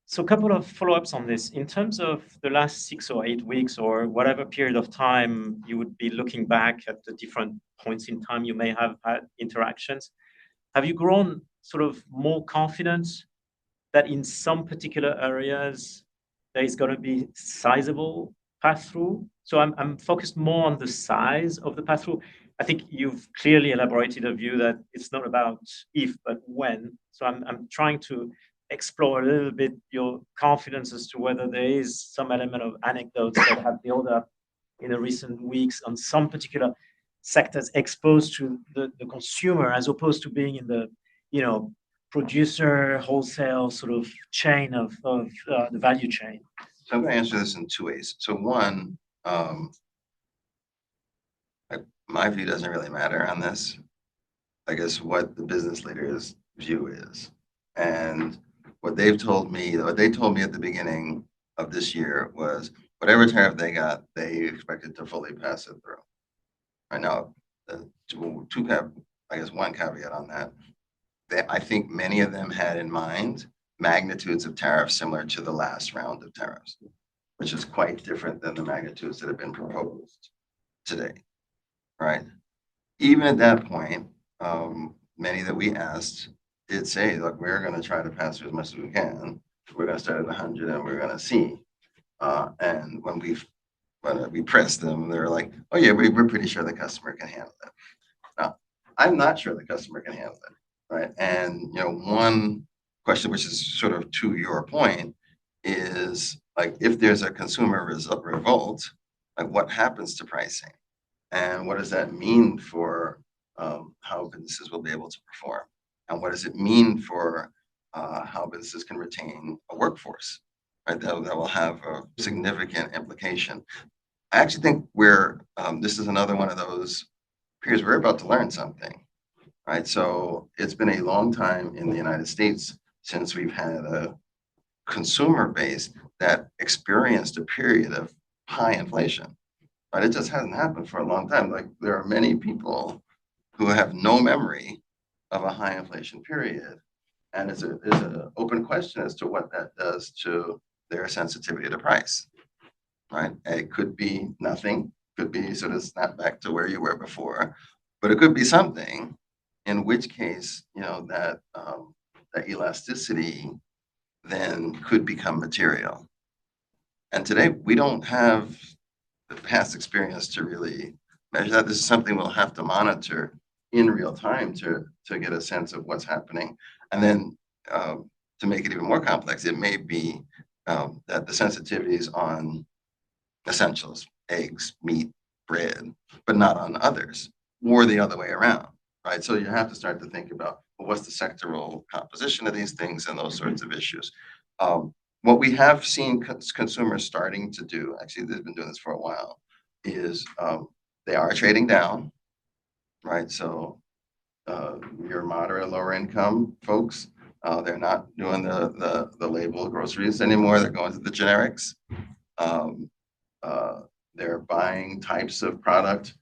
So a couple of follow-ups on this. In terms of the last 6 or 8 weeks or whatever period of time you would be looking back at the different points in time you may have had interactions, have you grown sort of more confidence that in some particular areas there is going to be sizable pass-through? So I'm focused more on the size of the pass-through. I think you've clearly elaborated a view that it's not about if, but when. So I'm trying to explore a little bit your confidence as to whether there is some element of anecdotes that have built up in the recent weeks on some particular sectors exposed to the consumer as opposed to being in the, producer wholesale sort of chain of the value chain. So I'm going to answer this in 2 ways. So one, my view doesn't really matter on this. I guess what the business leaders' view is. And what they told me at the beginning of this year was whatever tariff they got, they expected to fully pass it through. Right now, one caveat on that. I think many of them had in mind magnitudes of tariffs similar to the last round of tariffs, which is quite different than the magnitudes that have been proposed today, right? Even at that point, many that we asked did say, look, we're going to try to pass through as much as we can. We're going to start at 100 and we're going to see. And when we pressed them, they're like, oh yeah, we're pretty sure the customer can handle it. Now, I'm not sure the customer can handle it, right? And one question, which is sort of to your point, is like, if there's a consumer revolt, like what happens to pricing? And what does that mean for how businesses will be able to perform? And what does it mean for how businesses can retain a workforce, right? That will have a significant implication. I actually think this is another one of those periods we're about to learn something, right? So it's been a long time in the United States since we've had a consumer base that experienced a period of high inflation, right? It just hasn't happened for a long time. Like, there are many people who have no memory of a high inflation period. And it's an open question as to what that does to their sensitivity to price, right? It could be nothing, could be sort of snap back to where you were before, but it could be something, in which case, that elasticity then could become material. And today we don't have the past experience to really measure that. This is something we'll have to monitor in real time to get a sense of what's happening. And then to make it even more complex, it may be that the sensitivities on essentials, eggs, meat, bread, but not on others, or the other way around, right? So you have to start to think about what's the sectoral composition of these things and those sorts of issues. What we have seen consumers starting to do, actually, they've been doing this for a while, is they are trading down, right? So your moderate, lower income folks, they're not doing the label groceries anymore. They're going to the generics. They're buying types of product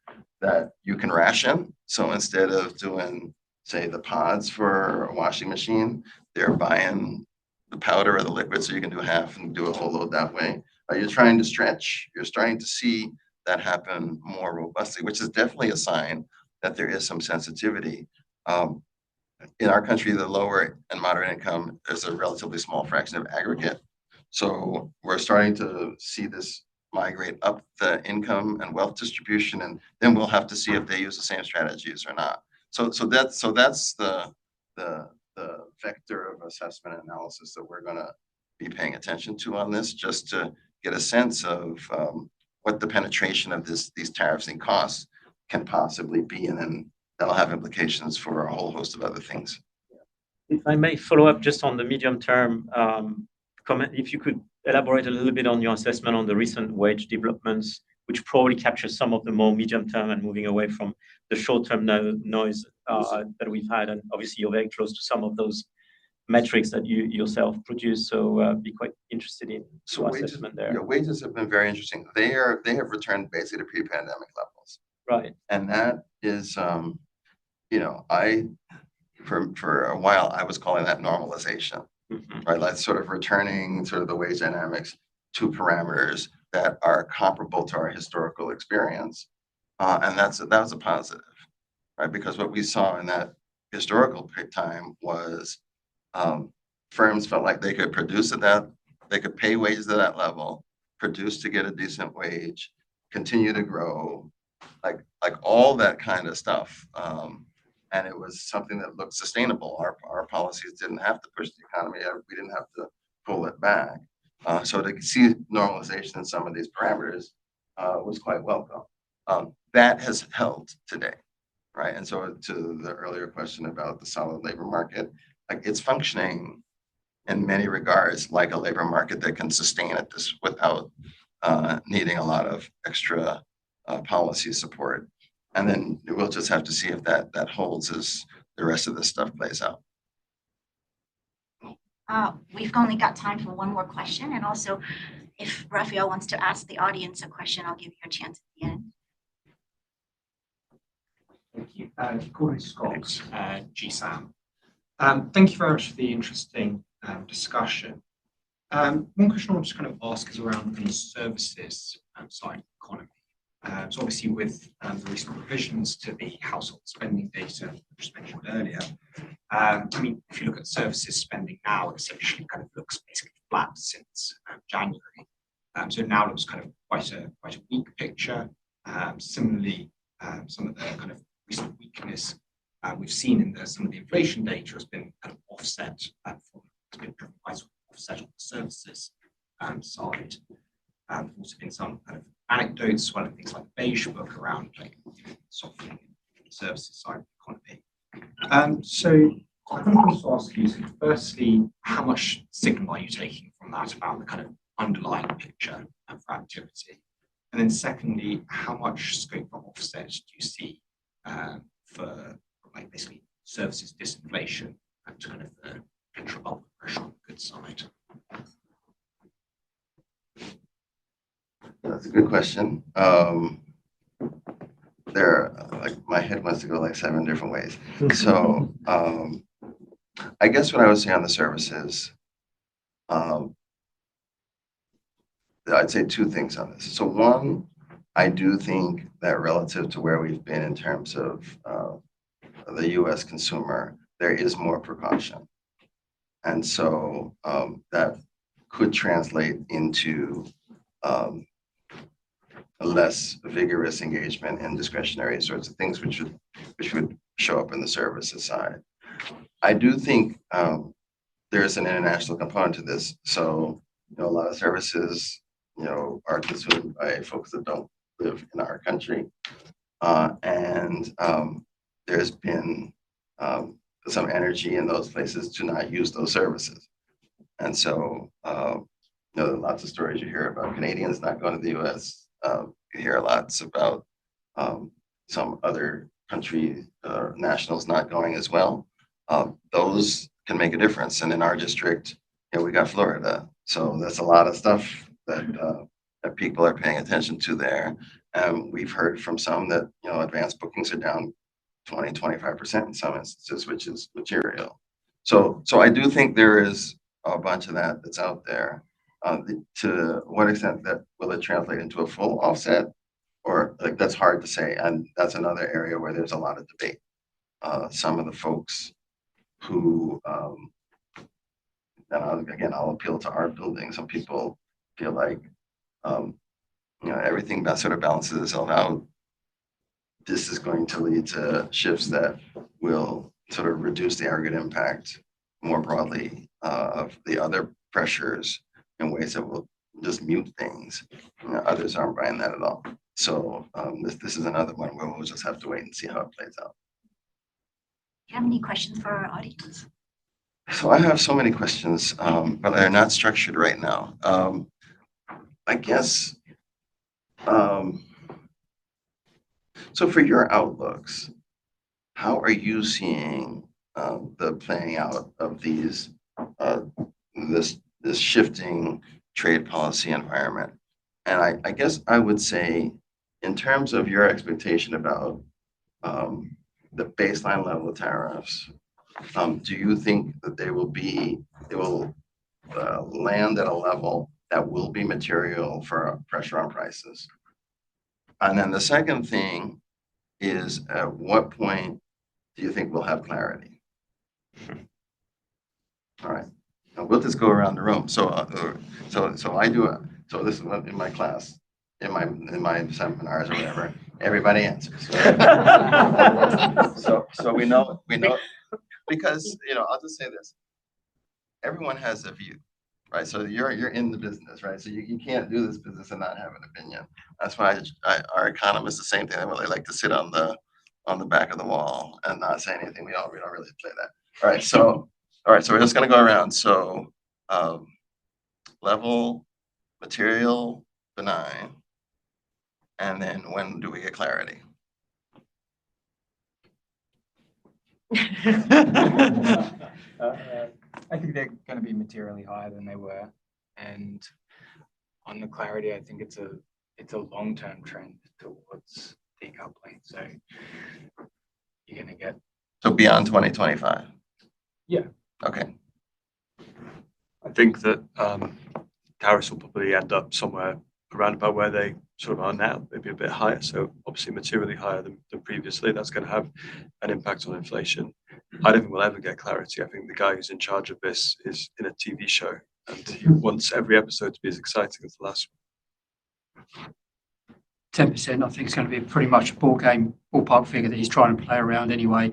that you can ration. So instead of doing, say, the pods for a washing machine, they're buying the powder or the liquid so you can do half and do a whole load that way. You're trying to stretch. You're starting to see that happen more robustly, which is definitely a sign that there is some sensitivity. In our country, the lower and moderate income is a relatively small fraction of aggregate. So we're starting to see this migrate up the income and wealth distribution, and then we'll have to see if they use the same strategies or not. So that's the vector of assessment and analysis that we're going to be paying attention to on this, just to get a sense of what the penetration of these tariffs and costs can possibly be, and then that'll have implications for a whole host of other things. If I may follow up just on the medium term comment, if you could elaborate a little bit on your assessment on the recent wage developments, which probably captures some of the more medium term and moving away from the short term noise that we've had. And obviously, you're very close to some of those metrics that you yourself produce. So be quite interested in your assessment there. Yeah, wages have been very interesting. They have returned basically to pre-pandemic levels. Right. And that is, for a while, I was calling that normalization, right? Like sort of returning sort of the wage dynamics to parameters that are comparable to our historical experience. And that was a positive, right? Because what we saw in that historical time was firms felt like they could produce at that, they could pay wages at that level, produce to get a decent wage, continue to grow, like all that kind of stuff. And it was something that looked sustainable. Our policies didn't have to push the economy. We didn't have to pull it back. So to see normalization in some of these parameters was quite welcome. That has held today, right? And so to the earlier question about the solid labor market, like it's functioning in many regards like a labor market that can sustain it this without needing a lot of extra policy support. And then we'll just have to see if that holds as the rest of this stuff plays out. We've only got time for one more question. And also, if Raphael wants to ask the audience a question, I'll give you a chance at the end. Thank you. Gordon Scott, GSAM. Thank you very much for the interesting discussion. One question I want to kind of ask is around the services side of the economy. So obviously with the recent revisions to the household spending data, which was mentioned earlier, I mean, if you look at services spending now, it essentially kind of looks basically flat since January. So it now looks kind of quite a weak picture. Similarly, some of the kind of recent weakness we've seen in some of the inflation data has been kind of offset has been driven by sort of offset on the services side. There's also been some kind of anecdotes as well, and things like the Beige Book around like softening in the services side of the economy. So I kind of want to ask you, firstly, how much signal are you taking from that about the kind of underlying picture for activity? And then secondly, how much scope for offset do you see for like basically services disinflation and to kind of potential upward pressure on the goods side? That's a good question. Like my head wants to go like 7 different ways. So I guess what I would say on the services, I'd say 2 things on this. So one, I do think that relative to where we've been in terms of the US consumer, there is more precaution. And so that could translate into a less vigorous engagement in discretionary sorts of things, which would show up in the services side. I do think there's an international component to this. So, a lot of services, are consumed by folks that don't live in our country. And there's been some energy in those places to not use those services. And so, there are lots of stories you hear about Canadians not going to the US. You hear lots about some other country nationals not going as well. Those can make a difference. And in our district, we got Florida. So that's a lot of stuff that people are paying attention to there. And we've heard from some that, advanced bookings are down 20, 25% in some instances, which is material. So I do think there is a bunch of that's out there. To what extent that will it translate into a full offset, or like that's hard to say, and that's another area where there's a lot of debate. Some of the folks who, and I'll appeal to our building. Some people feel like, everything that sort of balances itself out. This is going to lead to shifts that will sort of reduce the aggregate impact more broadly of the other pressures in ways that will just mute things. Others aren't buying that at all. So this is another one where we'll just have to wait and see how it plays out. Do you have any questions for our audience? So I have so many questions, but they're not structured right now. I guess, so for your outlooks, how are you seeing the playing out of these this shifting trade policy environment? And I guess I would say, in terms of your expectation about the baseline level of tariffs, do you think that they will land at a level that will be material for pressure on prices? And then the second thing is, at what point do you think we'll have clarity? All right, now we'll just go around the room. So I do it. So this is what in my class, in my seminars or whatever, everybody answers. So we know because I'll just say this: everyone has a view, right? So you're in the business, right? So you can't do this business and not have an opinion. That's why our economists, the same thing. They like to sit on the back of the wall and not say anything. We don't really play that. All right, so we're just gonna go around. So level, material, benign, and then when do we get clarity? I think they're going to be materially higher than they were, and on the clarity, I think it's a long-term trend towards decoupling. So you're going to get beyond 2025. Yeah. Okay. I think that tariffs will probably end up somewhere around about where they sort of are now, maybe a bit higher. So obviously materially higher than previously. That's going to have an impact on inflation. I don't think we'll ever get clarity. I think the guy who's in charge of this is in a TV show, and he wants every episode to be as exciting as the last one. 10%, I think it's going to be pretty much a ballpark figure that he's trying to play around anyway.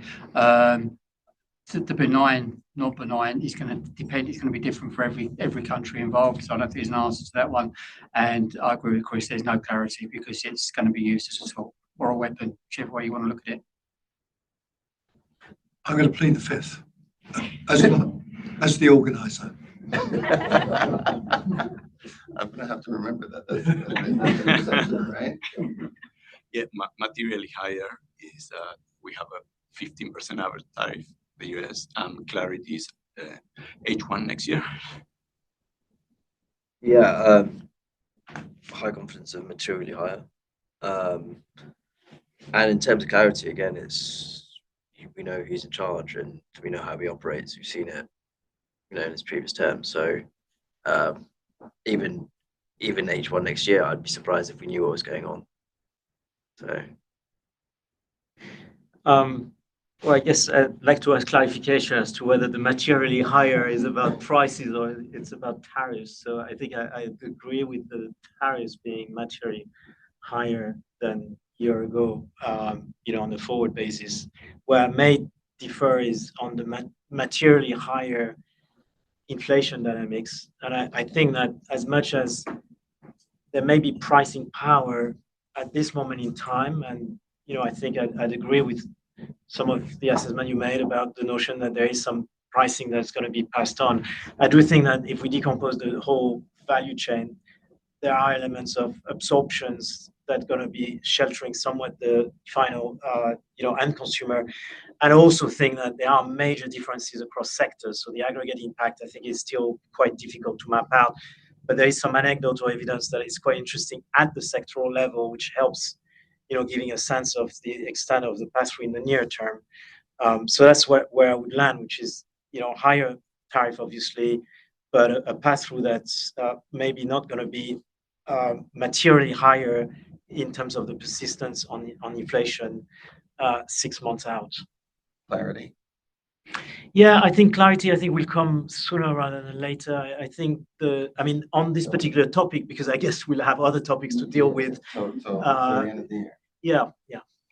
The benign, not benign, is going to depend. It's going to be different for every country involved. So I don't think there's an answer to that one. And I agree with Chris. There's no clarity because it's going to be used as a tool or a weapon, whichever way you want to look at it. I'm going to plead the fifth as the organizer. I'm going to have to remember that. That's a perception, right? Yeah, materially higher is we have a 15% average tariff the US, and clarity is H1 next year. Yeah, high confidence of materially higher. And in terms of clarity, again, we know who's in charge and we know how he operates. We've seen it, in his previous term. So even H1 next year, I'd be surprised if we knew what was going on. So. Well, I guess I'd like to ask clarification as to whether the materially higher is about prices or it's about tariffs. So I think I agree with the tariffs being materially higher than a year ago, on the forward basis. Where I may differ is on the materially higher inflation dynamics. And I think that as much as there may be pricing power at this moment in time, and, I think I'd agree with some of the assessment you made about the notion that there is some pricing that's going to be passed on. I do think that if we decompose the whole value chain, there are elements of absorptions that are going to be sheltering somewhat the final, end consumer. And I also think that there are major differences across sectors. So the aggregate impact, I think, is still quite difficult to map out. But there is some anecdotal evidence that is quite interesting at the sectoral level, which helps, giving a sense of the extent of the pass-through in the near term. So that's where I would land, which is, higher tariff, obviously, but a pass-through that's maybe not going to be materially higher in terms of the persistence on inflation 6 months out. Clarity. Yeah, I think clarity, will come sooner rather than later. I think on this particular topic, because I guess we'll have other topics to deal with. So before the end of the year. Yeah.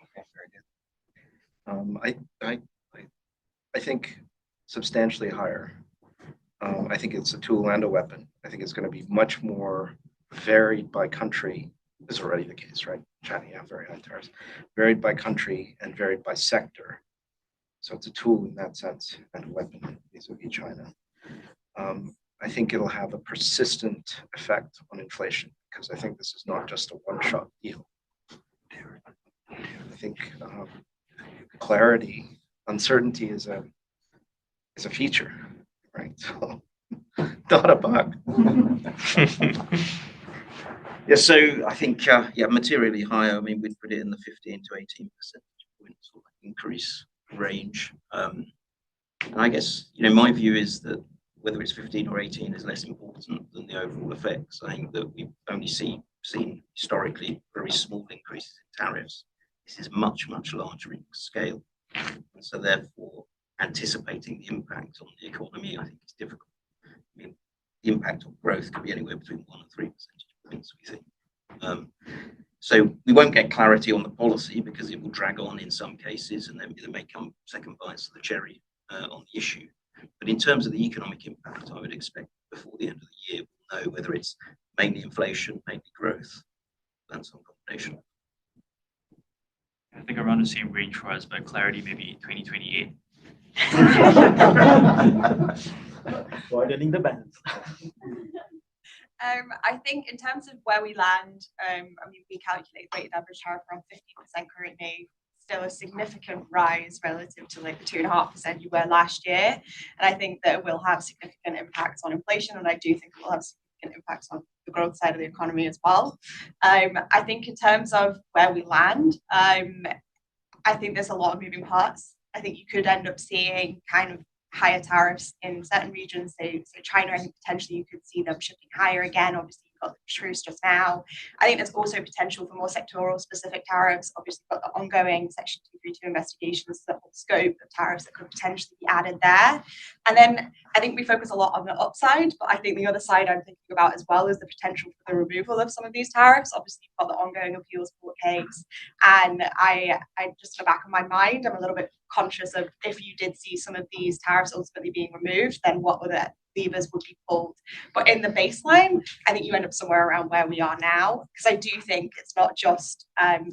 Okay, very good. I think substantially higher. I think it's a tool and a weapon. I think it's going to be much more varied by country. Is already the case, right? China, yeah, very high tariffs. Varied by country and varied by sector. So it's a tool in that sense and a weapon vis-a-vis China. I think it'll have a persistent effect on inflation because I think this is not just a one-shot deal. I think clarity, uncertainty is a feature, right? So not a bug. Yeah, so I think materially higher. I mean, we'd put it in the 15 to 18% points increase range. And I guess my view is that whether it's 15 or 18 is less important than the overall effects. I think that we've only seen historically very small increases in tariffs. This is much larger in scale, and so therefore anticipating the impact on the economy, I think, is difficult. I mean, the impact on growth could be anywhere between 1 and 3 percentage points, we think. So we won't get clarity on the policy because it will drag on in some cases, and then there may come second bites of the cherry on the issue. But in terms of the economic impact, I would expect before the end of the year we'll know whether it's mainly inflation, mainly growth, and some combination. I think around the same range for us, but clarity maybe 2028. Widening the bands. I think in terms of where we land, we calculate weighted average tariff around 15% currently, still a significant rise relative to like the 2.5% you were last year. And I think that it will have significant impacts on inflation, and I do think it will have significant impacts on the growth side of the economy as well. I think in terms of where we land, I think there's a lot of moving parts. I think you could end up seeing kind of higher tariffs in certain regions. So China, I think potentially you could see them shifting higher again. Obviously, you've got the truce just now. I think there's also potential for more sectoral specific tariffs. Obviously, you've got the ongoing Section 232 investigations, the whole scope of tariffs that could potentially be added there. And then I think we focus a lot on the upside, but I think the other side I'm thinking about as well is the potential for the removal of some of these tariffs. Obviously, you've got the ongoing appeals court case, and I just in the back of my mind, I'm a little bit conscious of if you did see some of these tariffs ultimately being removed, then what other levers would be pulled. But in the baseline, I think you end up somewhere around where we are now, because I do think it's not just a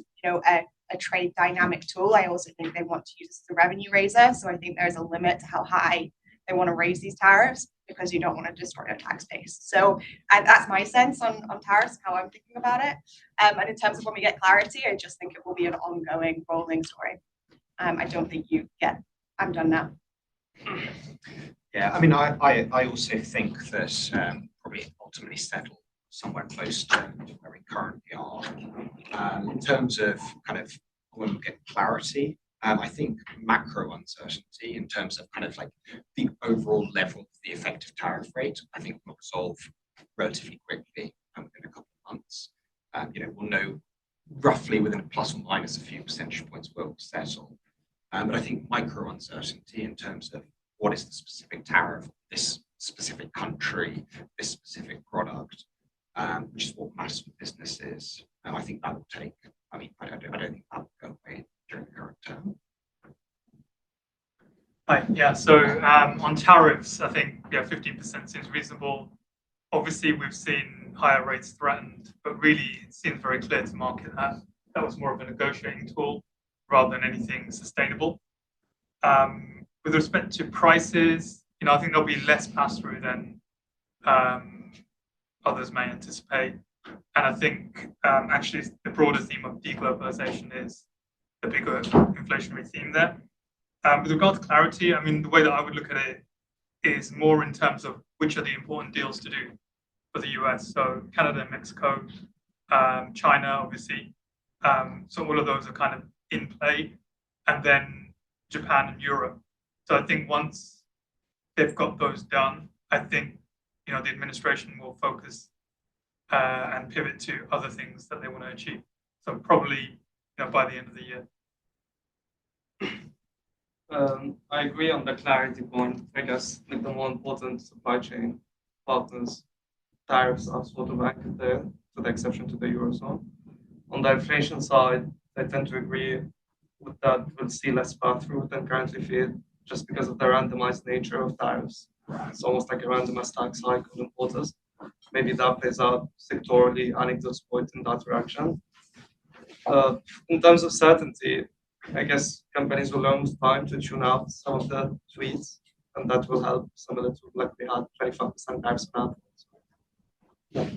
trade dynamic tool. I also think they want to use this as a revenue raiser. So I think there's a limit to how high they want to raise these tariffs because you don't want to destroy their tax base. So that's my sense on tariffs, how I'm thinking about it. And in terms of when we get clarity, I just think it will be an ongoing rolling story. I don't think you get, I'm done now. Yeah, I mean, I also think that probably ultimately settle somewhere close to where we currently are. In terms of kind of when we get clarity, I think macro uncertainty in terms of kind of like the overall level of the effective tariff rate, I think will resolve relatively quickly within a couple of months. We'll know roughly within a plus or minus a few percentage points where we'll settle. But I think micro uncertainty in terms of what is the specific tariff, this specific country, this specific product, which is what matters for businesses. I think that will take, I don't think that will go away during the current term. Hi, yeah, so on tariffs, I think 15% seems reasonable. Obviously, we've seen higher rates threatened, but really it seems very clear to market that that was more of a negotiating tool. rather than anything sustainable. With respect to prices, I think there'll be less pass-through than others may anticipate. And I think actually the broader theme of deglobalization is the bigger inflationary theme there. With regard to clarity, I mean, the way that I would look at it is more in terms of which are the important deals to do for the US. So Canada and Mexico, China, obviously. So all of those are kind of in play. And then Japan and Europe. So I think once they've got those done, I think, the administration will focus and pivot to other things that they want to achieve. So probably, by the end of the year. I agree on the clarity point. I guess like the more important supply chain partners, tariffs are sort of anchored there, to the exception to the Eurozone. On the inflation side, I tend to agree with that. We'll see less pass-through than currently feared, just because of the randomized nature of tariffs. It's almost like a randomized tax hike on importers. Maybe that plays out sectorally, anecdotes point in that direction. In terms of certainty, I guess companies will learn with time to tune out some of the tweets, and that will help, similar to like we had 25% tariffs on Apple.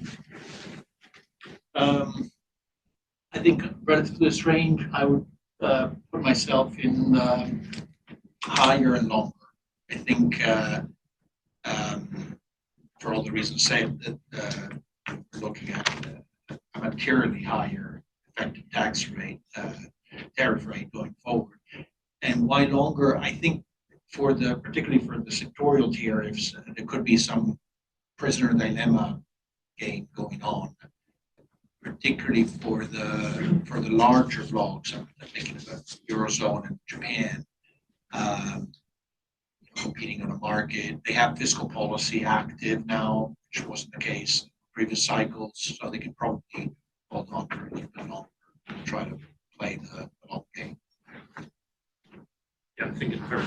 I think relative to this range, I would put myself in higher and longer. I think for all the reasons said, that looking at a materially higher effective tax rate, tariff rate going forward. And why longer? I think particularly for the sectorial tariffs, there could be some prisoner dilemma game going on, particularly for the larger blocs. I'm thinking about Eurozone and Japan competing on a market. They have fiscal policy active now, which wasn't the case in previous cycles, so they can probably hold on for a little bit longer and try to play the long game. Yeah, I think it's very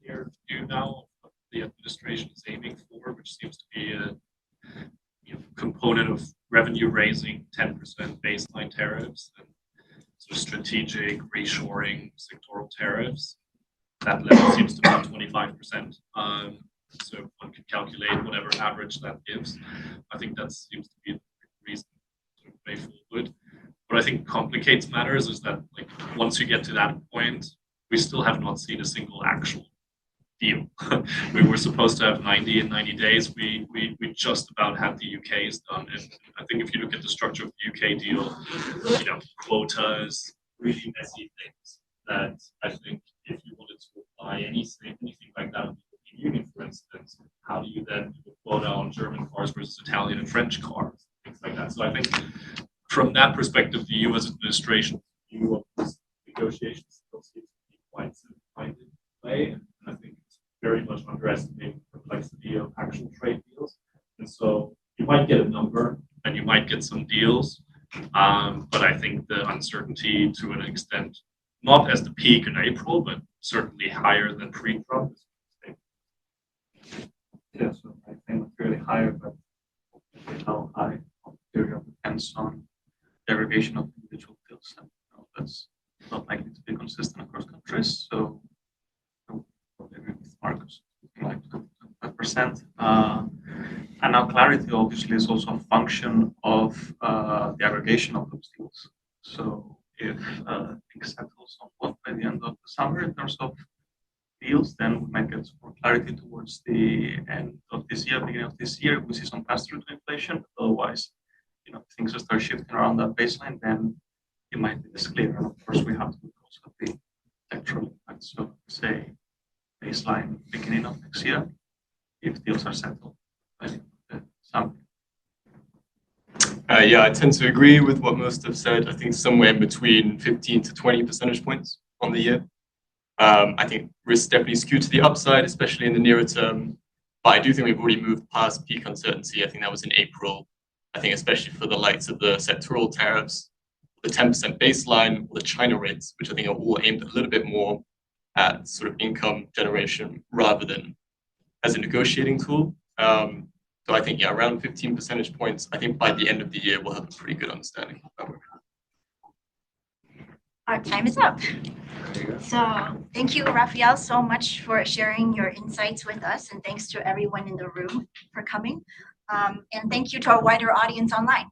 clear view now what the administration is aiming for, which seems to be a component of revenue raising, 10% baseline tariffs, and sort of strategic reshoring sectoral tariffs. That level seems to be 25%. So one can calculate whatever average that gives. I think that seems to be the reason to way forward. What I think complicates matters is that like once you get to that point, we still have not seen a single actual deal. We were supposed to have 90 in 90 days. We just about had the UK's done. And I think if you look at the structure of the UK deal, quotas, really messy things that I think if you wanted to apply anything like that on the European Union, for instance, how do you then do a quota on German cars versus Italian and French cars, things like that. So I think from that perspective, the US administration view of this negotiation still seems to be quite simplified in play. And I think it's very much underestimating the complexity of actual trade deals. And so you might get a number and you might get some deals. But I think the uncertainty to an extent, not as the peak in April, but certainly higher than pre-Trump. Yeah, so I think fairly higher, but how high material depends on the aggregation of individual deals. And, that's not likely to be consistent across countries. So I would agree with Marcus, like 25%. And now clarity obviously is also a function of the aggregation of those deals. So if things settle somewhat by the end of the summer in terms of deals, then we might get some more clarity towards the end of this year, beginning of this year. We see some pass-through to inflation. Otherwise, if things will start shifting around that baseline, then it might be less clear. And of course, we have to look also at the sectoral impacts of, say, baseline beginning of next year, if deals are settled by the end of the summer. Yeah, I tend to agree with what most have said. I think somewhere in between 15 to 20 percentage points on the year. I think risks definitely skewed to the upside, especially in the nearer term. But I do think we've already moved past peak uncertainty. I think that was in April. I think especially for the likes of the sectoral tariffs, the 10% baseline, or the China rates, which I think are all aimed a little bit more at sort of income generation rather than as a negotiating tool. So I think, yeah, around 15 percentage points. I think by the end of the year, we'll have a pretty good understanding of where we're at. Our time is up. So thank you, Raphael, so much for sharing your insights with us, and thanks to everyone in the room for coming. And thank you to our wider audience online.